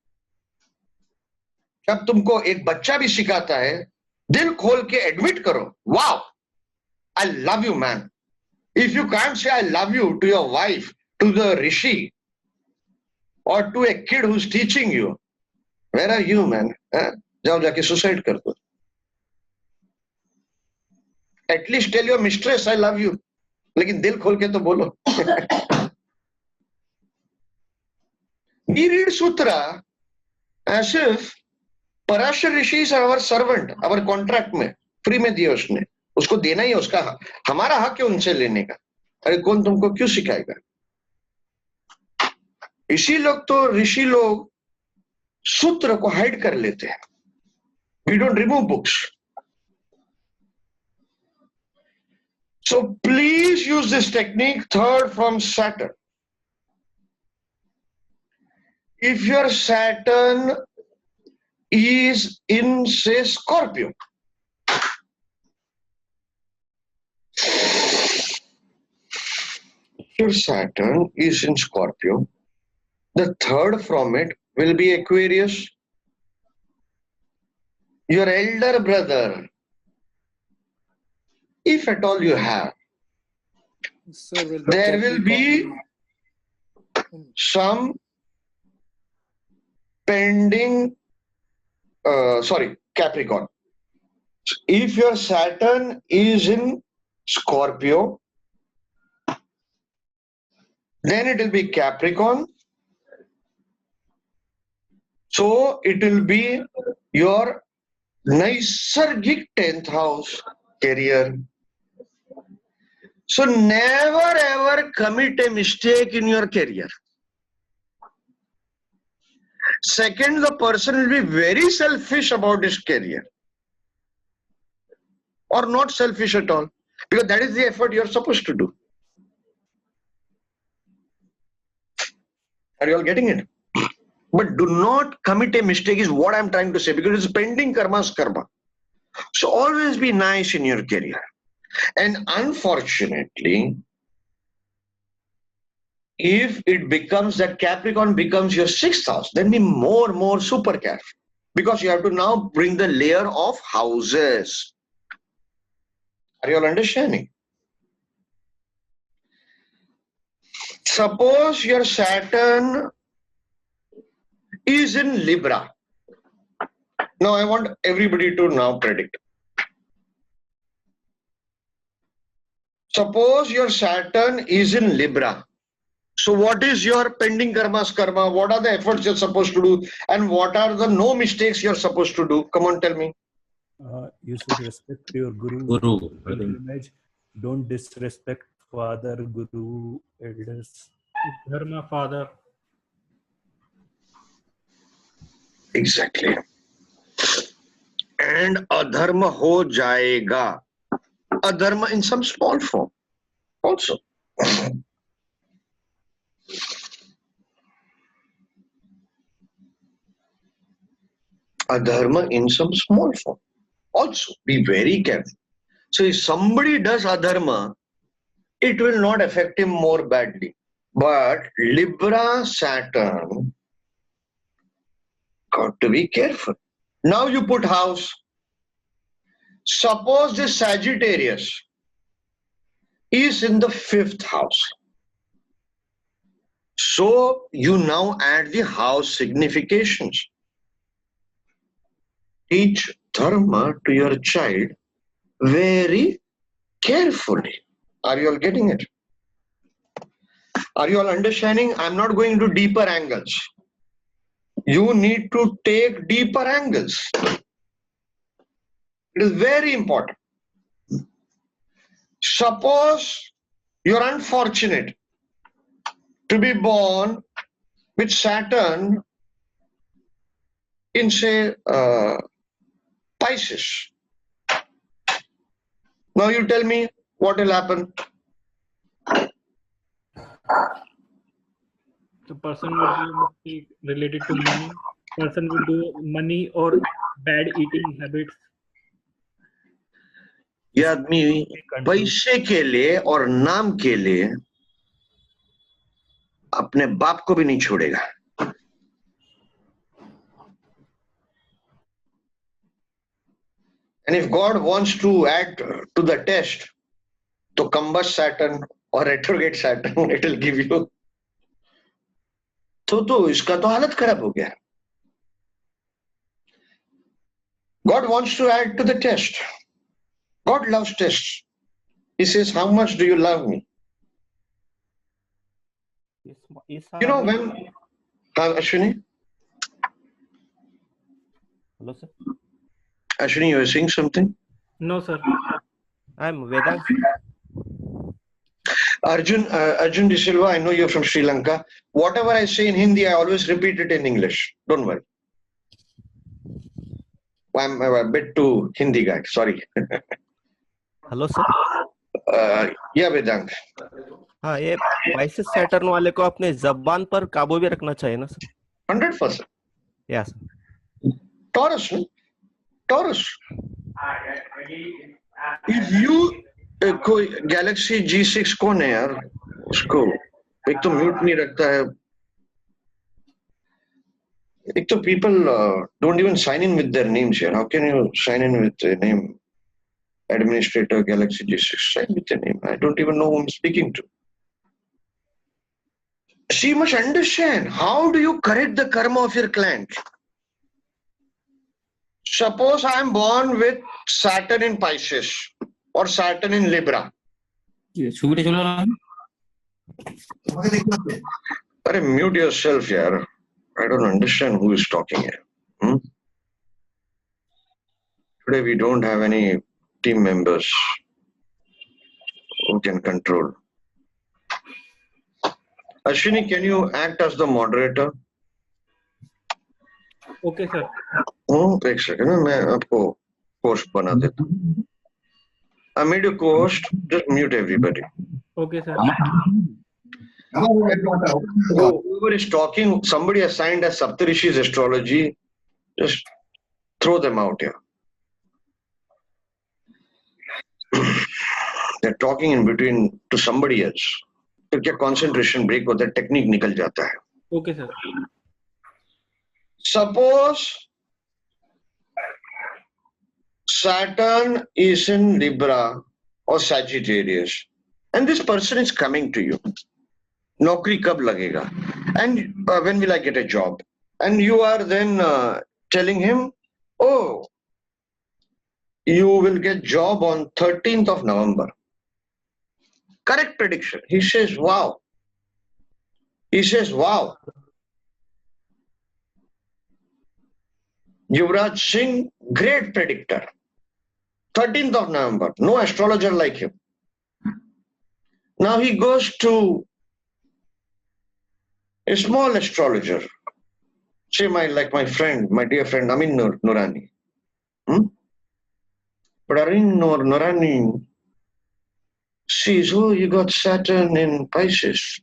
Speaker 1: जब तुमको एक बच्चा भी सिखाता है, दिल खोल के एडमिट करो. Wow, I love you, man. If you can't say I love you to your wife, to the rishi, or to a kid who's teaching you, where are you, man? जाओ जाके सुसाइड कर दो. At least tell your mistress I love you. लेकिन दिल खोल के तो बोलो. We read sutra as if Parashar Rishi is our servant, our contract में फ्री में दिया उसने, उसको देना ही है, उसका हमारा हक है उनसे लेने का. अरे कौन तुमको क्यों सिखाएगा? इसी लोग तो ऋषि लोग सूत्र को हाइड कर लेते हैं. We don't remove books. So please use this technique. Third from Saturn. If your Saturn is in, say, Scorpio, your Saturn is in Scorpio, the third from it will be Aquarius. Your elder brother, if at all you have,
Speaker 8: Sir,
Speaker 1: there will be some pending, Capricorn. If your Saturn is in Scorpio, then it will be Capricorn. So it will be your Naisargic 10th house, career. So never ever commit a mistake in your career. Second, the person will be very selfish about his career. or not selfish at all, because that is the effort you're supposed to do. Are you all getting it? But do not commit a mistake is what I'm trying to say, because it's pending karma's karma. So always be nice in your career. And unfortunately, if it becomes that Capricorn becomes your 6th house, then be more super careful, because you have to now bring the layer of houses. Are you all understanding? Suppose your Saturn is in Libra. Now I want everybody to now predict. Suppose your Saturn is in Libra. So what is your pending karma's karma? What are the efforts you're supposed to do? And what are the no mistakes you're supposed to do? Come on, tell me.
Speaker 3: You should respect your guru. Pilgrimage. Don't disrespect father, guru, elders.
Speaker 9: Dharma, father.
Speaker 1: Exactly. And adharma ho jayega. Adharma in some small form also. Adharma in some small form also. Be very careful. So if somebody does adharma, it will not affect him more badly. But Libra Saturn, got to be careful. Now you put house. Suppose the Sagittarius is in the 5th house. So you now add the house significations. Teach dharma to your child very carefully. Are you all getting it? Are you all understanding? I'm not going into deeper angles. You need to take deeper angles. It is very important. Suppose you're unfortunate to be born with Saturn in, say, Pisces. Now you tell me what will happen.
Speaker 9: The person will do a mistake related to money. Person will do money or bad eating habits.
Speaker 1: ये आदमी पैसे के लिए और नाम के लिए अपने बाप को भी नहीं छोड़ेगा. And if God wants to add to the test, to combust Saturn or retrograde Saturn, it will give you. तो इसका तो हालत खराब हो गया. God wants to add to the test. God loves tests. He says, how much do you love me? You know when, Ashwini?
Speaker 10: Hello, sir.
Speaker 1: Ashwini, you were saying something?
Speaker 9: No, sir.
Speaker 10: I'm Vedant.
Speaker 1: Arjun De Silva, I know you're from Sri Lanka. Whatever I say in Hindi, I always repeat it in English. Don't worry. I'm a bit too Hindi guy. Sorry.
Speaker 10: Hello sir.
Speaker 1: Yeah, Vedant.
Speaker 10: हाँ, ये Pisces Saturn वाले को अपने जबान पर काबू भी रखना चाहिए ना sir.
Speaker 1: 100%.
Speaker 10: Yes.
Speaker 1: Taurus, no? Taurus. If you कोई गैलेक्सी G6 कौन है यार? उसको एक तो म्यूट नहीं रखता है. एक तो people don't even sign in with their names here. How can you sign in with a name? Administrator Galaxy G6, sign with the name. I don't even know who I'm speaking to. So you must understand, how do you correct the karma of your client? Suppose I am born with Saturn in Pisces or Saturn in Libra. Arey, mute yourself, yaar. I don't understand who is talking here. Today we don't have any team members who can control. Ashwini, can you act as the moderator?
Speaker 9: Okay, sir.
Speaker 1: एक second में मैं आपको host बना देता हूँ. I made you co-host. Just mute everybody.
Speaker 9: Okay, sir.
Speaker 1: Whoever is talking, somebody assigned as Saptarishis Astrology, just throw them out here. They're talking in between to somebody else. तो क्या concentration break होता है, technique निकल जाता है.
Speaker 9: Okay, sir.
Speaker 1: Suppose Saturn is in Libra or Sagittarius, and this person is coming to you. Naukri kab lagega? And when will I get a job? And you are then telling him, oh, you will get job on 13th of November. Correct prediction. He says, wow. He says, wow. Yuvraj Singh, great predictor. 13th of November. No astrologer like him. Now he goes to a small astrologer. Say like my friend, my dear friend Amin Nurani. But Amin Nurani says, oh, you got Saturn in Pisces.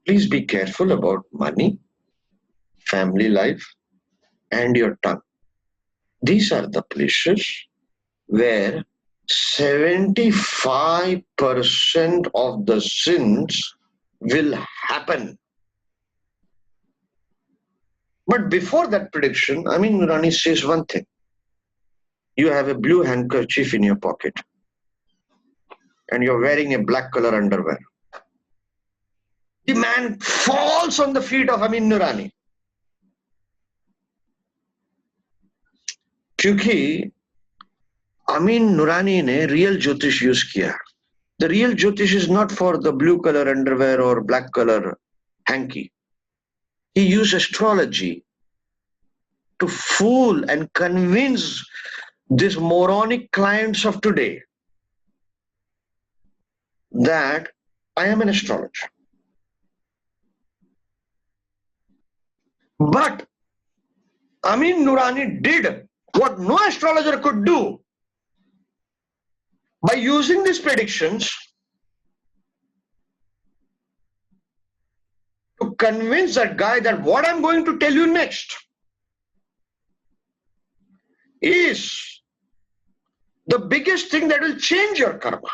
Speaker 1: Please be careful about money, family life, and your tongue. These are the places where 75% of the sins will happen. But before that prediction, Amin Nurani says one thing. You have a blue handkerchief in your pocket and you're wearing a black color underwear. The man falls on the feet of Amin Nurani. क्योंकि Amin Nurani ने real Jyotish use किया. The real Jyotish is not for the blue color underwear or black color hanky. He used astrology to fool and convince these moronic clients of today that I am an astrologer. But Amin Nurani did what no astrologer could do by using these predictions to convince that guy that what I'm going to tell you next is the biggest thing that will change your karma.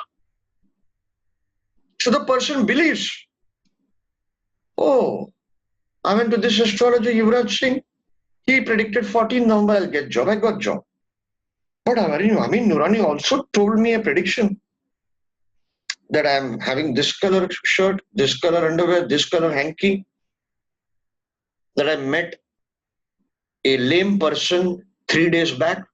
Speaker 1: So the person believes, oh, I went to this astrologer, Yuvraj Singh. He predicted 14 November I'll get job. I got job. But Amin Nurani also told me a prediction that I'm having this color shirt, this color underwear, this color hanky. That I met a lame person 3 days back.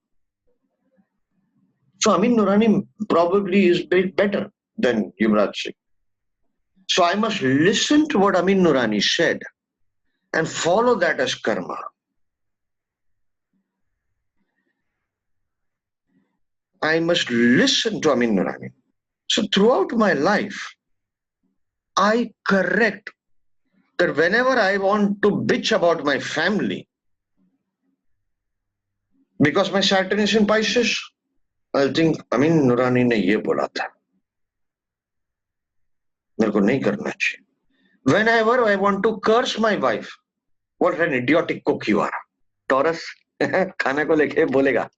Speaker 1: So Amin Nurani probably is better than Yuvraj Singh. So I must listen to what Amin Nurani said and follow that as karma. I must listen to Amin Nurani. So throughout my life, I correct that whenever I want to bitch about my family, because my Saturn is in Pisces, I'll think Amin Nurani ने ये बोला था, मेरे को नहीं करना चाहिए. Whenever I want to curse my wife, what an idiotic cook you are. Taurus, खाने को लेके बोलेगा.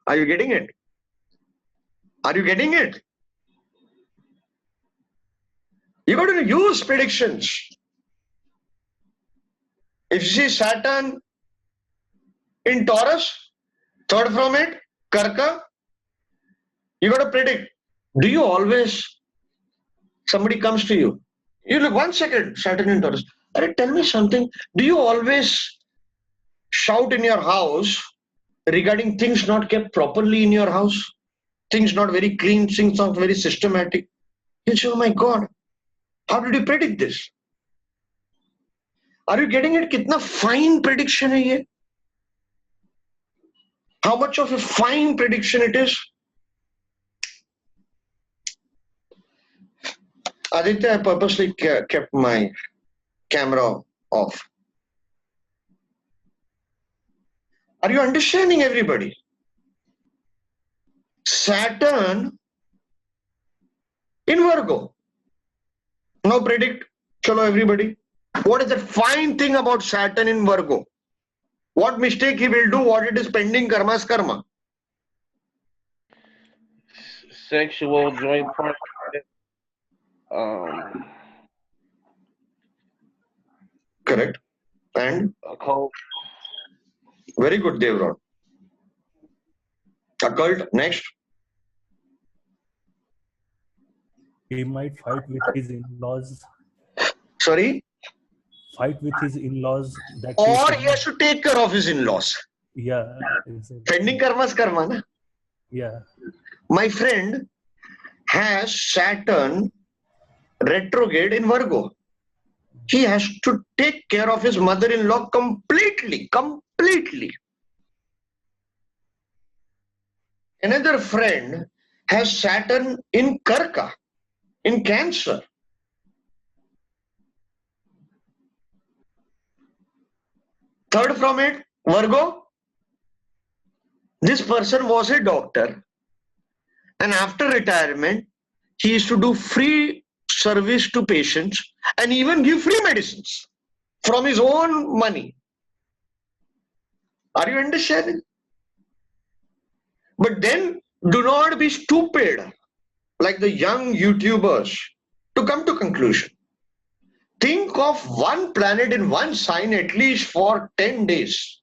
Speaker 1: Are you getting it? Are you getting it? You got to use predictions. If you see Saturn in Taurus, third from it, Karka, you got to predict. Do you always, somebody comes to you, you look 1 second, Saturn in Taurus. Tell me something. Do you always shout in your house regarding things not kept properly in your house? Things not very clean, things not very systematic. You say, oh my God, how did you predict this? Are you getting it? Kitna fine prediction hai ye? How much of a fine prediction it is? Aditya, I purposely kept my camera off. Are you understanding, everybody? Saturn in Virgo. Now predict. Chalo everybody. What is the fine thing about Saturn in Virgo? What mistake he will do? What it is pending karma's karma?
Speaker 10: Sexual joint partnership.
Speaker 1: Correct. And
Speaker 10: Occult.
Speaker 1: very good, Devron. Occult. Next.
Speaker 3: He might fight with his in-laws.
Speaker 1: Sorry.
Speaker 3: Fight with his in-laws. That
Speaker 1: Or
Speaker 3: is,
Speaker 1: he has to take care of his in-laws.
Speaker 3: yeah, exactly.
Speaker 1: Pending karma's karma. Na?
Speaker 3: Yeah.
Speaker 1: My friend has Saturn retrograde in Virgo. He has to take care of his mother-in-law completely. Another friend has Saturn in Karka, in Cancer. Third from it, Virgo. This person was a doctor, and after retirement, he used to do free service to patients and even give free medicines from his own money. Are you understanding? But then do not be stupid like the young YouTubers to come to conclusion. Think of one planet in one sign at least for 10 days.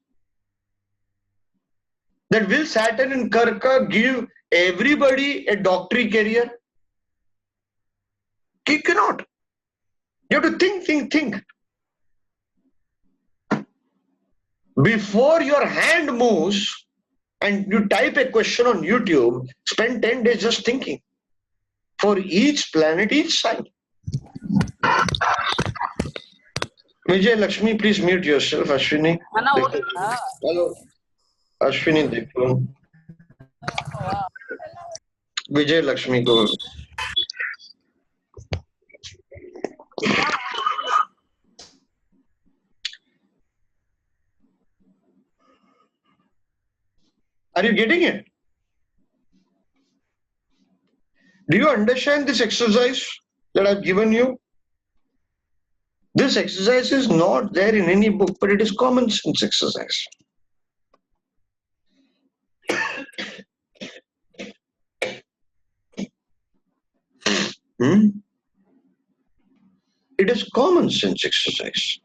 Speaker 1: That will Saturn in Karka give everybody a doctoral career? He cannot. You have to think. Before your hand moves and you type a question on YouTube, spend 10 days just thinking. For each planet, each sign. Vijay Lakshmi, please mute yourself. Ashwini. Hello. Ashwini, dekho. Vijay Lakshmi, go. Are you getting it? Do you understand this exercise that I've given you? This exercise is not there in any book, but it is common sense exercise. It is common sense exercise.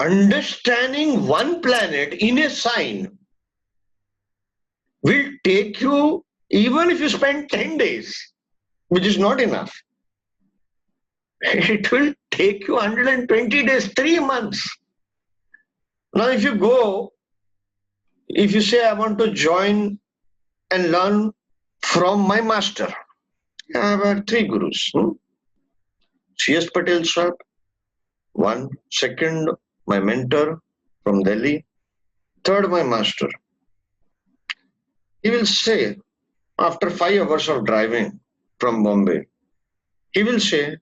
Speaker 1: Understanding one planet in a sign will take you, even if you spend 10 days, which is not enough, it will take you 120 days, 3 months. Now, if you go, if you say, I want to join and learn from my master, I have had 3 gurus. C.S. Patel Shop, one. Second, my mentor from Delhi. Third, my master. He will say, after 5 hours of driving from Bombay, he will say,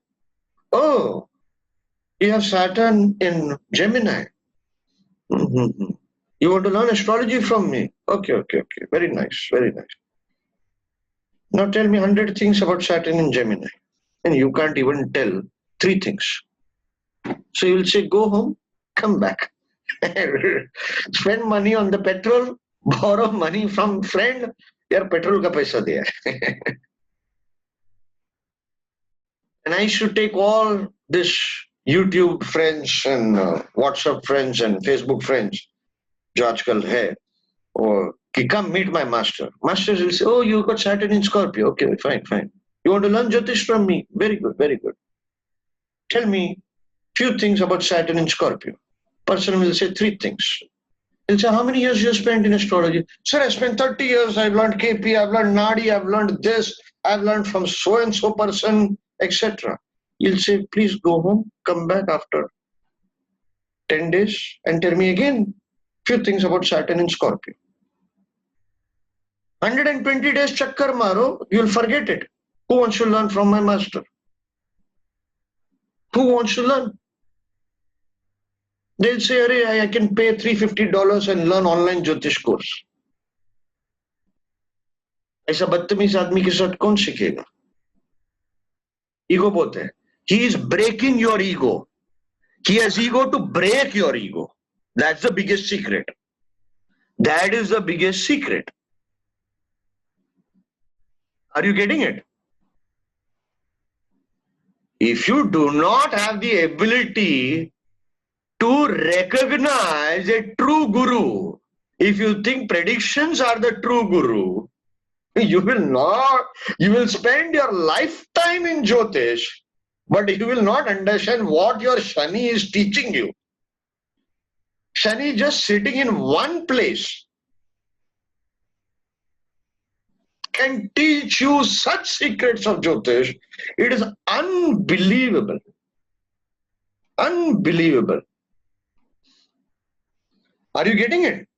Speaker 1: oh, you have Saturn in Gemini. You want to learn astrology from me? Okay. Very nice. Now tell me 100 things about Saturn in Gemini. And you can't even tell 3 things. So you will say, go home, come back. Spend money on the petrol, borrow money from friend, your petrol ka paisa diya. And I should take all this YouTube friends and WhatsApp friends and Facebook friends, jo aajkal hai, or ki come meet my master. Master will say, oh, you got Saturn in Scorpio. Okay, fine. You want to learn Jyotish from me? Very good. Tell me few things about Saturn in Scorpio. Person will say 3 things. He'll say, how many years you spent in astrology? Sir, I spent 30 years. I've learned KP, I've learned Nadi, I've learned this, I've learned from so-and-so person, etc. You'll say, please go home, come back after 10 days and tell me again few things about Saturn in Scorpio. 120 days chakkar maro, you'll forget it. Who wants to learn from my master? Who wants to learn? They'll say, I can pay $350 and learn online Jyotish course. ऐसा बदतमीज आदमी के साथ कौन सीखेगा? Ego बोलते हैं. He is breaking your ego. He has ego to break your ego. That's the biggest secret. That is the biggest secret. Are you getting it? If you do not have the ability to recognize a true guru, if you think predictions are the true guru, you will spend your lifetime in Jyotish, but you will not understand what your Shani is teaching you. Shani is just sitting in one place can teach you such secrets of Jyotish. It is unbelievable. Unbelievable. Are you getting it?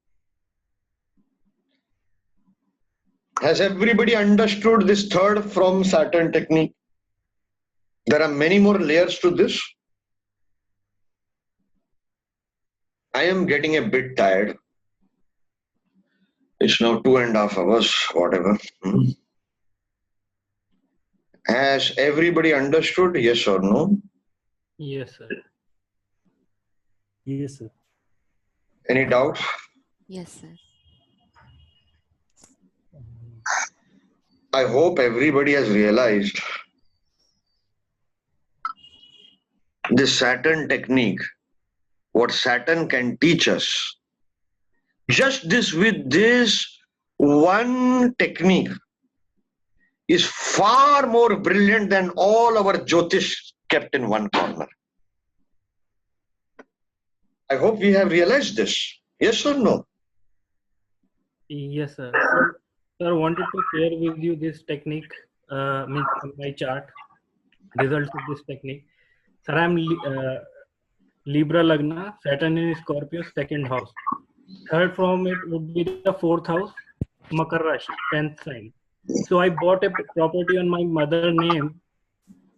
Speaker 1: Has everybody understood this third from Saturn technique? There are many more layers to this. I am getting a bit tired. It's now 2.5 hours, whatever. Has everybody understood? Yes or no?
Speaker 9: Yes, sir.
Speaker 3: Yes, sir.
Speaker 1: Any doubts?
Speaker 11: Yes, sir.
Speaker 1: I hope everybody has realized this Saturn technique, what Saturn can teach us. Just this, with this one technique, is far more brilliant than all our Jyotish kept in one corner. I hope we have realized this. Yes or no?
Speaker 9: Yes, sir. Sir, wanted to share with you this technique, means my chart, results of this technique. Sir, I'm Libra Lagna, Saturn in Scorpio, second house. Third from it would be the fourth house, Makar Rashi, 10th sign. So I bought a property on my mother's name,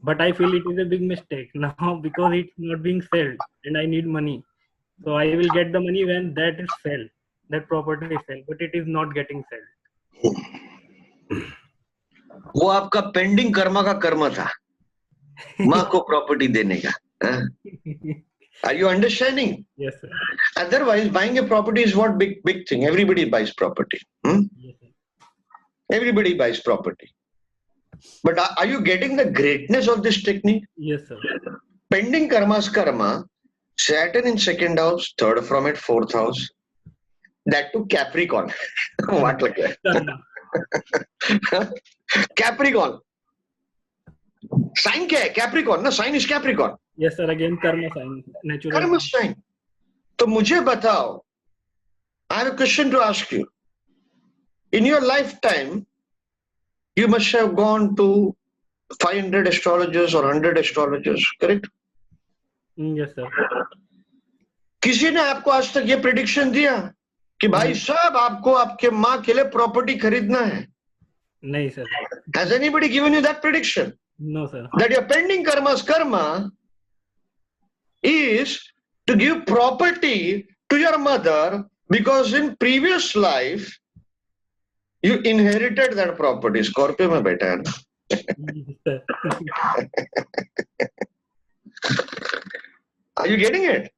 Speaker 9: but I feel it is a big mistake now because it's not being sold and I need money. So I will get the money when that is sold, that property is sold, but it is not getting sold.
Speaker 1: वो आपका pending Karma का कर्म था, माँ को property देने का. Are you understanding?
Speaker 9: Yes, sir.
Speaker 1: Otherwise, buying a property is what big thing. Everybody buys property.
Speaker 9: Yes, sir.
Speaker 1: Everybody buys property. But are you getting the greatness of this technique?
Speaker 9: Yes, sir.
Speaker 1: Pending karma's karma, Saturn in second house, third from it, fourth house. That to Capricorn. What like that? Capricorn. Sign क्या है? Capricorn. No, sign is Capricorn.
Speaker 9: Yes, sir. Again, karma sign. Natural.
Speaker 1: Karma sign. तो मुझे बताओ. I have a question to ask you. In your lifetime, you must have gone to 500 astrologers or 100 astrologers, correct?
Speaker 9: Yes, sir.
Speaker 1: किसी ने आपको आज तक ये prediction दिया कि भाई साहब आपको आपके माँ के लिए प्रॉपर्टी खरीदना है?
Speaker 9: नहीं, sir.
Speaker 1: Has anybody given you that prediction?
Speaker 9: No, sir.
Speaker 1: That your pending karma's karma is to give property to your mother because in previous life you inherited that property. Scorpio में बैठा है ना? Are you getting it?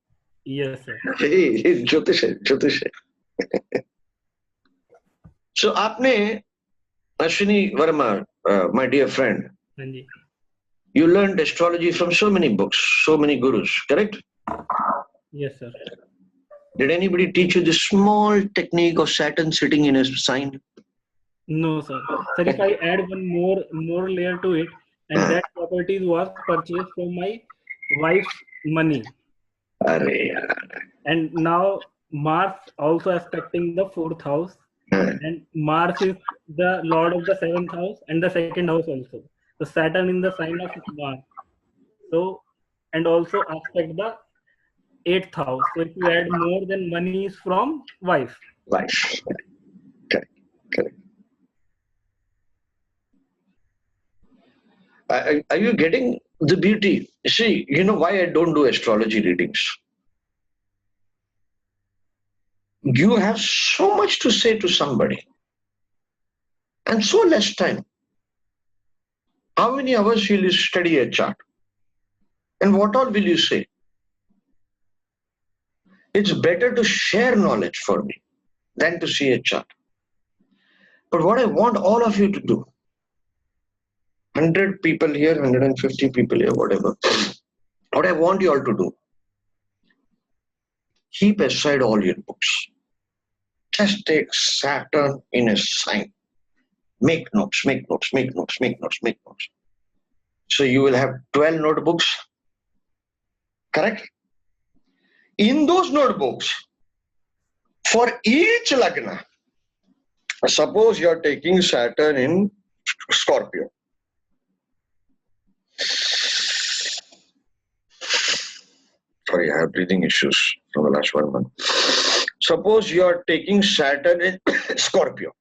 Speaker 9: Yes, sir.
Speaker 1: Hey, Jyotish है, Jyotish है. So आपने Ashwini Verma, my dear friend,
Speaker 9: Anji.
Speaker 1: you learned astrology from so many books, so many gurus, correct?
Speaker 9: Yes, sir.
Speaker 1: Did anybody teach you this small technique of Saturn sitting in a sign?
Speaker 9: No, sir. Sir, if I add one more layer to it, and that property was purchased from my wife's money.
Speaker 1: Arey.
Speaker 9: And now Mars also aspecting the fourth house, and Mars is the lord of the seventh house and the second house also. So Saturn in the sign of Mars. So, and also aspect the eighth house. So if you add more, then money is from wife.
Speaker 1: Wife. Correct. Correct. Are you getting the beauty? See, you know why I don't do astrology readings? You have so much to say to somebody. and so less time. How many hours will you study a chart? And what all will you say? It's better to share knowledge for me than to see a chart. But what I want all of you to do, 100 people here, 150 people here, whatever. What I want you all to do, keep aside all your books. Just take Saturn in a sign. Make notes, make notes, make notes, make notes, make notes. So you will have 12 notebooks, correct? In those notebooks, for each lagna, suppose you are taking Saturn in Scorpio. Sorry, I have breathing issues from the last 1 month. Suppose you are taking Saturn in Scorpio.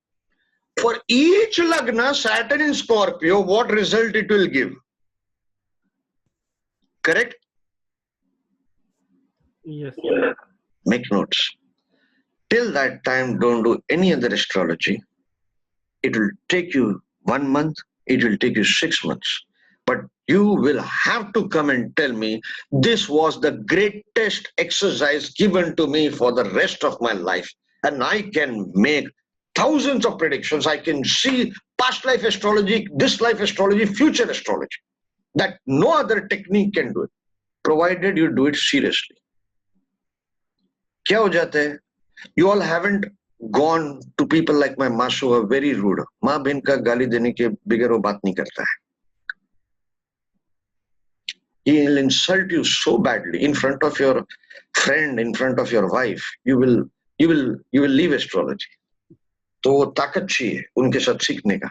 Speaker 1: For each lagna, Saturn in Scorpio, what result it will give? Correct?
Speaker 9: Yes.
Speaker 1: Make notes. Till that time, don't do any other astrology. It will take you 1 month, it will take you 6 months. But you will have to come and tell me, this was the greatest exercise given to me for the rest of my life. And I can make thousands of predictions. I can see past life astrology, this life astrology, future astrology. That no other technique can do it, provided you do it seriously. क्या हो जाता है? You all haven't gone to people like my master who are very rude. माँ बहन का गाली देने के बगैर वो बात नहीं करता है. He will insult you so badly in front of your friend, in front of your wife. You will leave astrology. तो वो ताकत चाहिए उनके साथ सीखने का.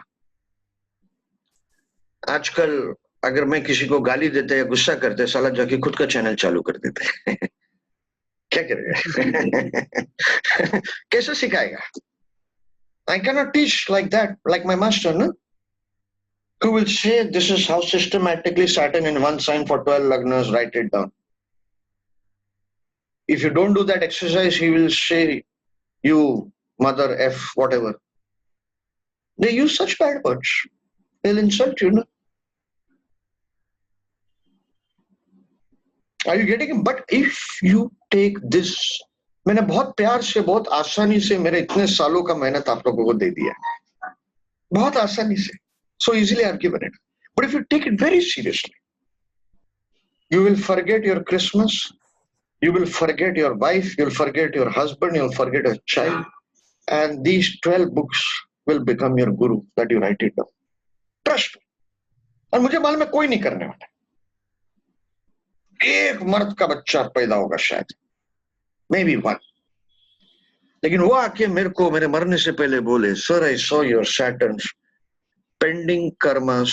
Speaker 1: आजकल अगर मैं किसी को गाली देते या गुस्सा करते, साला जाके खुद का चैनल चालू कर देते. क्या करेगा? कैसे सिखाएगा? I cannot teach like that, like my master, no? Who will say this is how systematically Saturn in one sign for 12 lagnas, write it down. If you don't do that exercise, he will say you mother F whatever. They use such bad words. They'll insult you, no? Are you getting it? But if you take this, मैंने बहुत प्यार से, बहुत आसानी से मेरे इतने सालों का मेहनत आप लोगों को दे दिया, बहुत आसानी से. So easily I've given it. But if you take it very seriously, you will forget your Christmas, you will forget your wife, you'll forget your husband, you'll forget your child, and these 12 books will become your guru that you write it down. Trust me. और मुझे मालूम है कोई नहीं करने वाला. एक मर्द का बच्चा पैदा होगा शायद, maybe one. लेकिन वो आके मेरे को मेरे मरने से पहले बोले, sir, I saw your Saturn's pending karma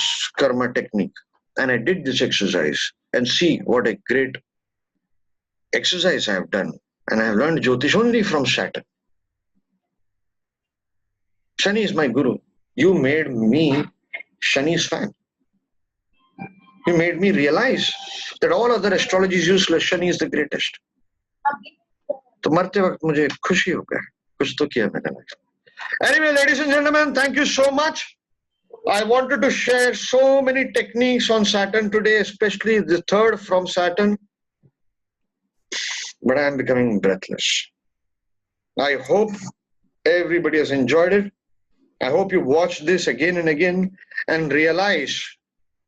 Speaker 1: technique, and I did this exercise, and see what a great exercise I have done, and I have learned Jyotish only from Saturn. Shani is my guru. You made me Shani's fan. You made me realize that all other astrology is useless. Shani is the greatest. तो मरते वक्त मुझे खुशी हो गया, कुछ तो किया मैंने. Anyway, ladies and gentlemen, thank you so much. I wanted to share so many techniques on Saturn today, especially the third from Saturn. But I am becoming breathless. I hope everybody has enjoyed it. I hope you watch this again and again and realize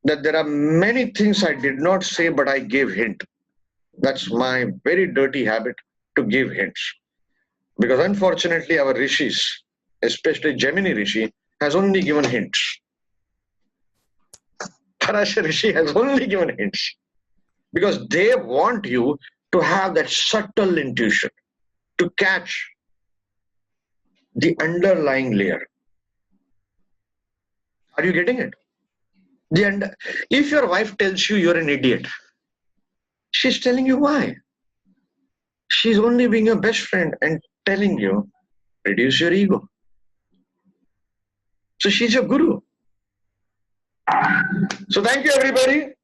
Speaker 1: that there are many things I did not say, but I gave hint. That's my very dirty habit, to give hints. Because unfortunately our rishis, especially Gemini Rishi, has only given hints. Parasha Rishi has only given hints. Because they want you to have that subtle intuition, to catch the underlying layer. Are you getting it? If your wife tells you you're an idiot, she's telling you why. She's only being your best friend and telling you, reduce your ego. So she's your guru. So thank you, everybody.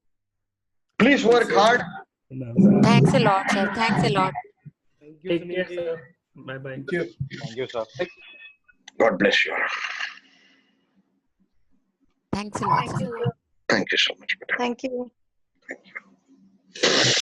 Speaker 1: Please work hard.
Speaker 11: Thanks a lot, sir. Thanks a lot.
Speaker 9: Take care, sir. Bye bye.
Speaker 2: Thank you.
Speaker 12: Thank you, sir.
Speaker 1: God bless you.
Speaker 11: Thanks a lot, sir.
Speaker 1: Thank you so much.
Speaker 12: Thank you.
Speaker 1: Thank you.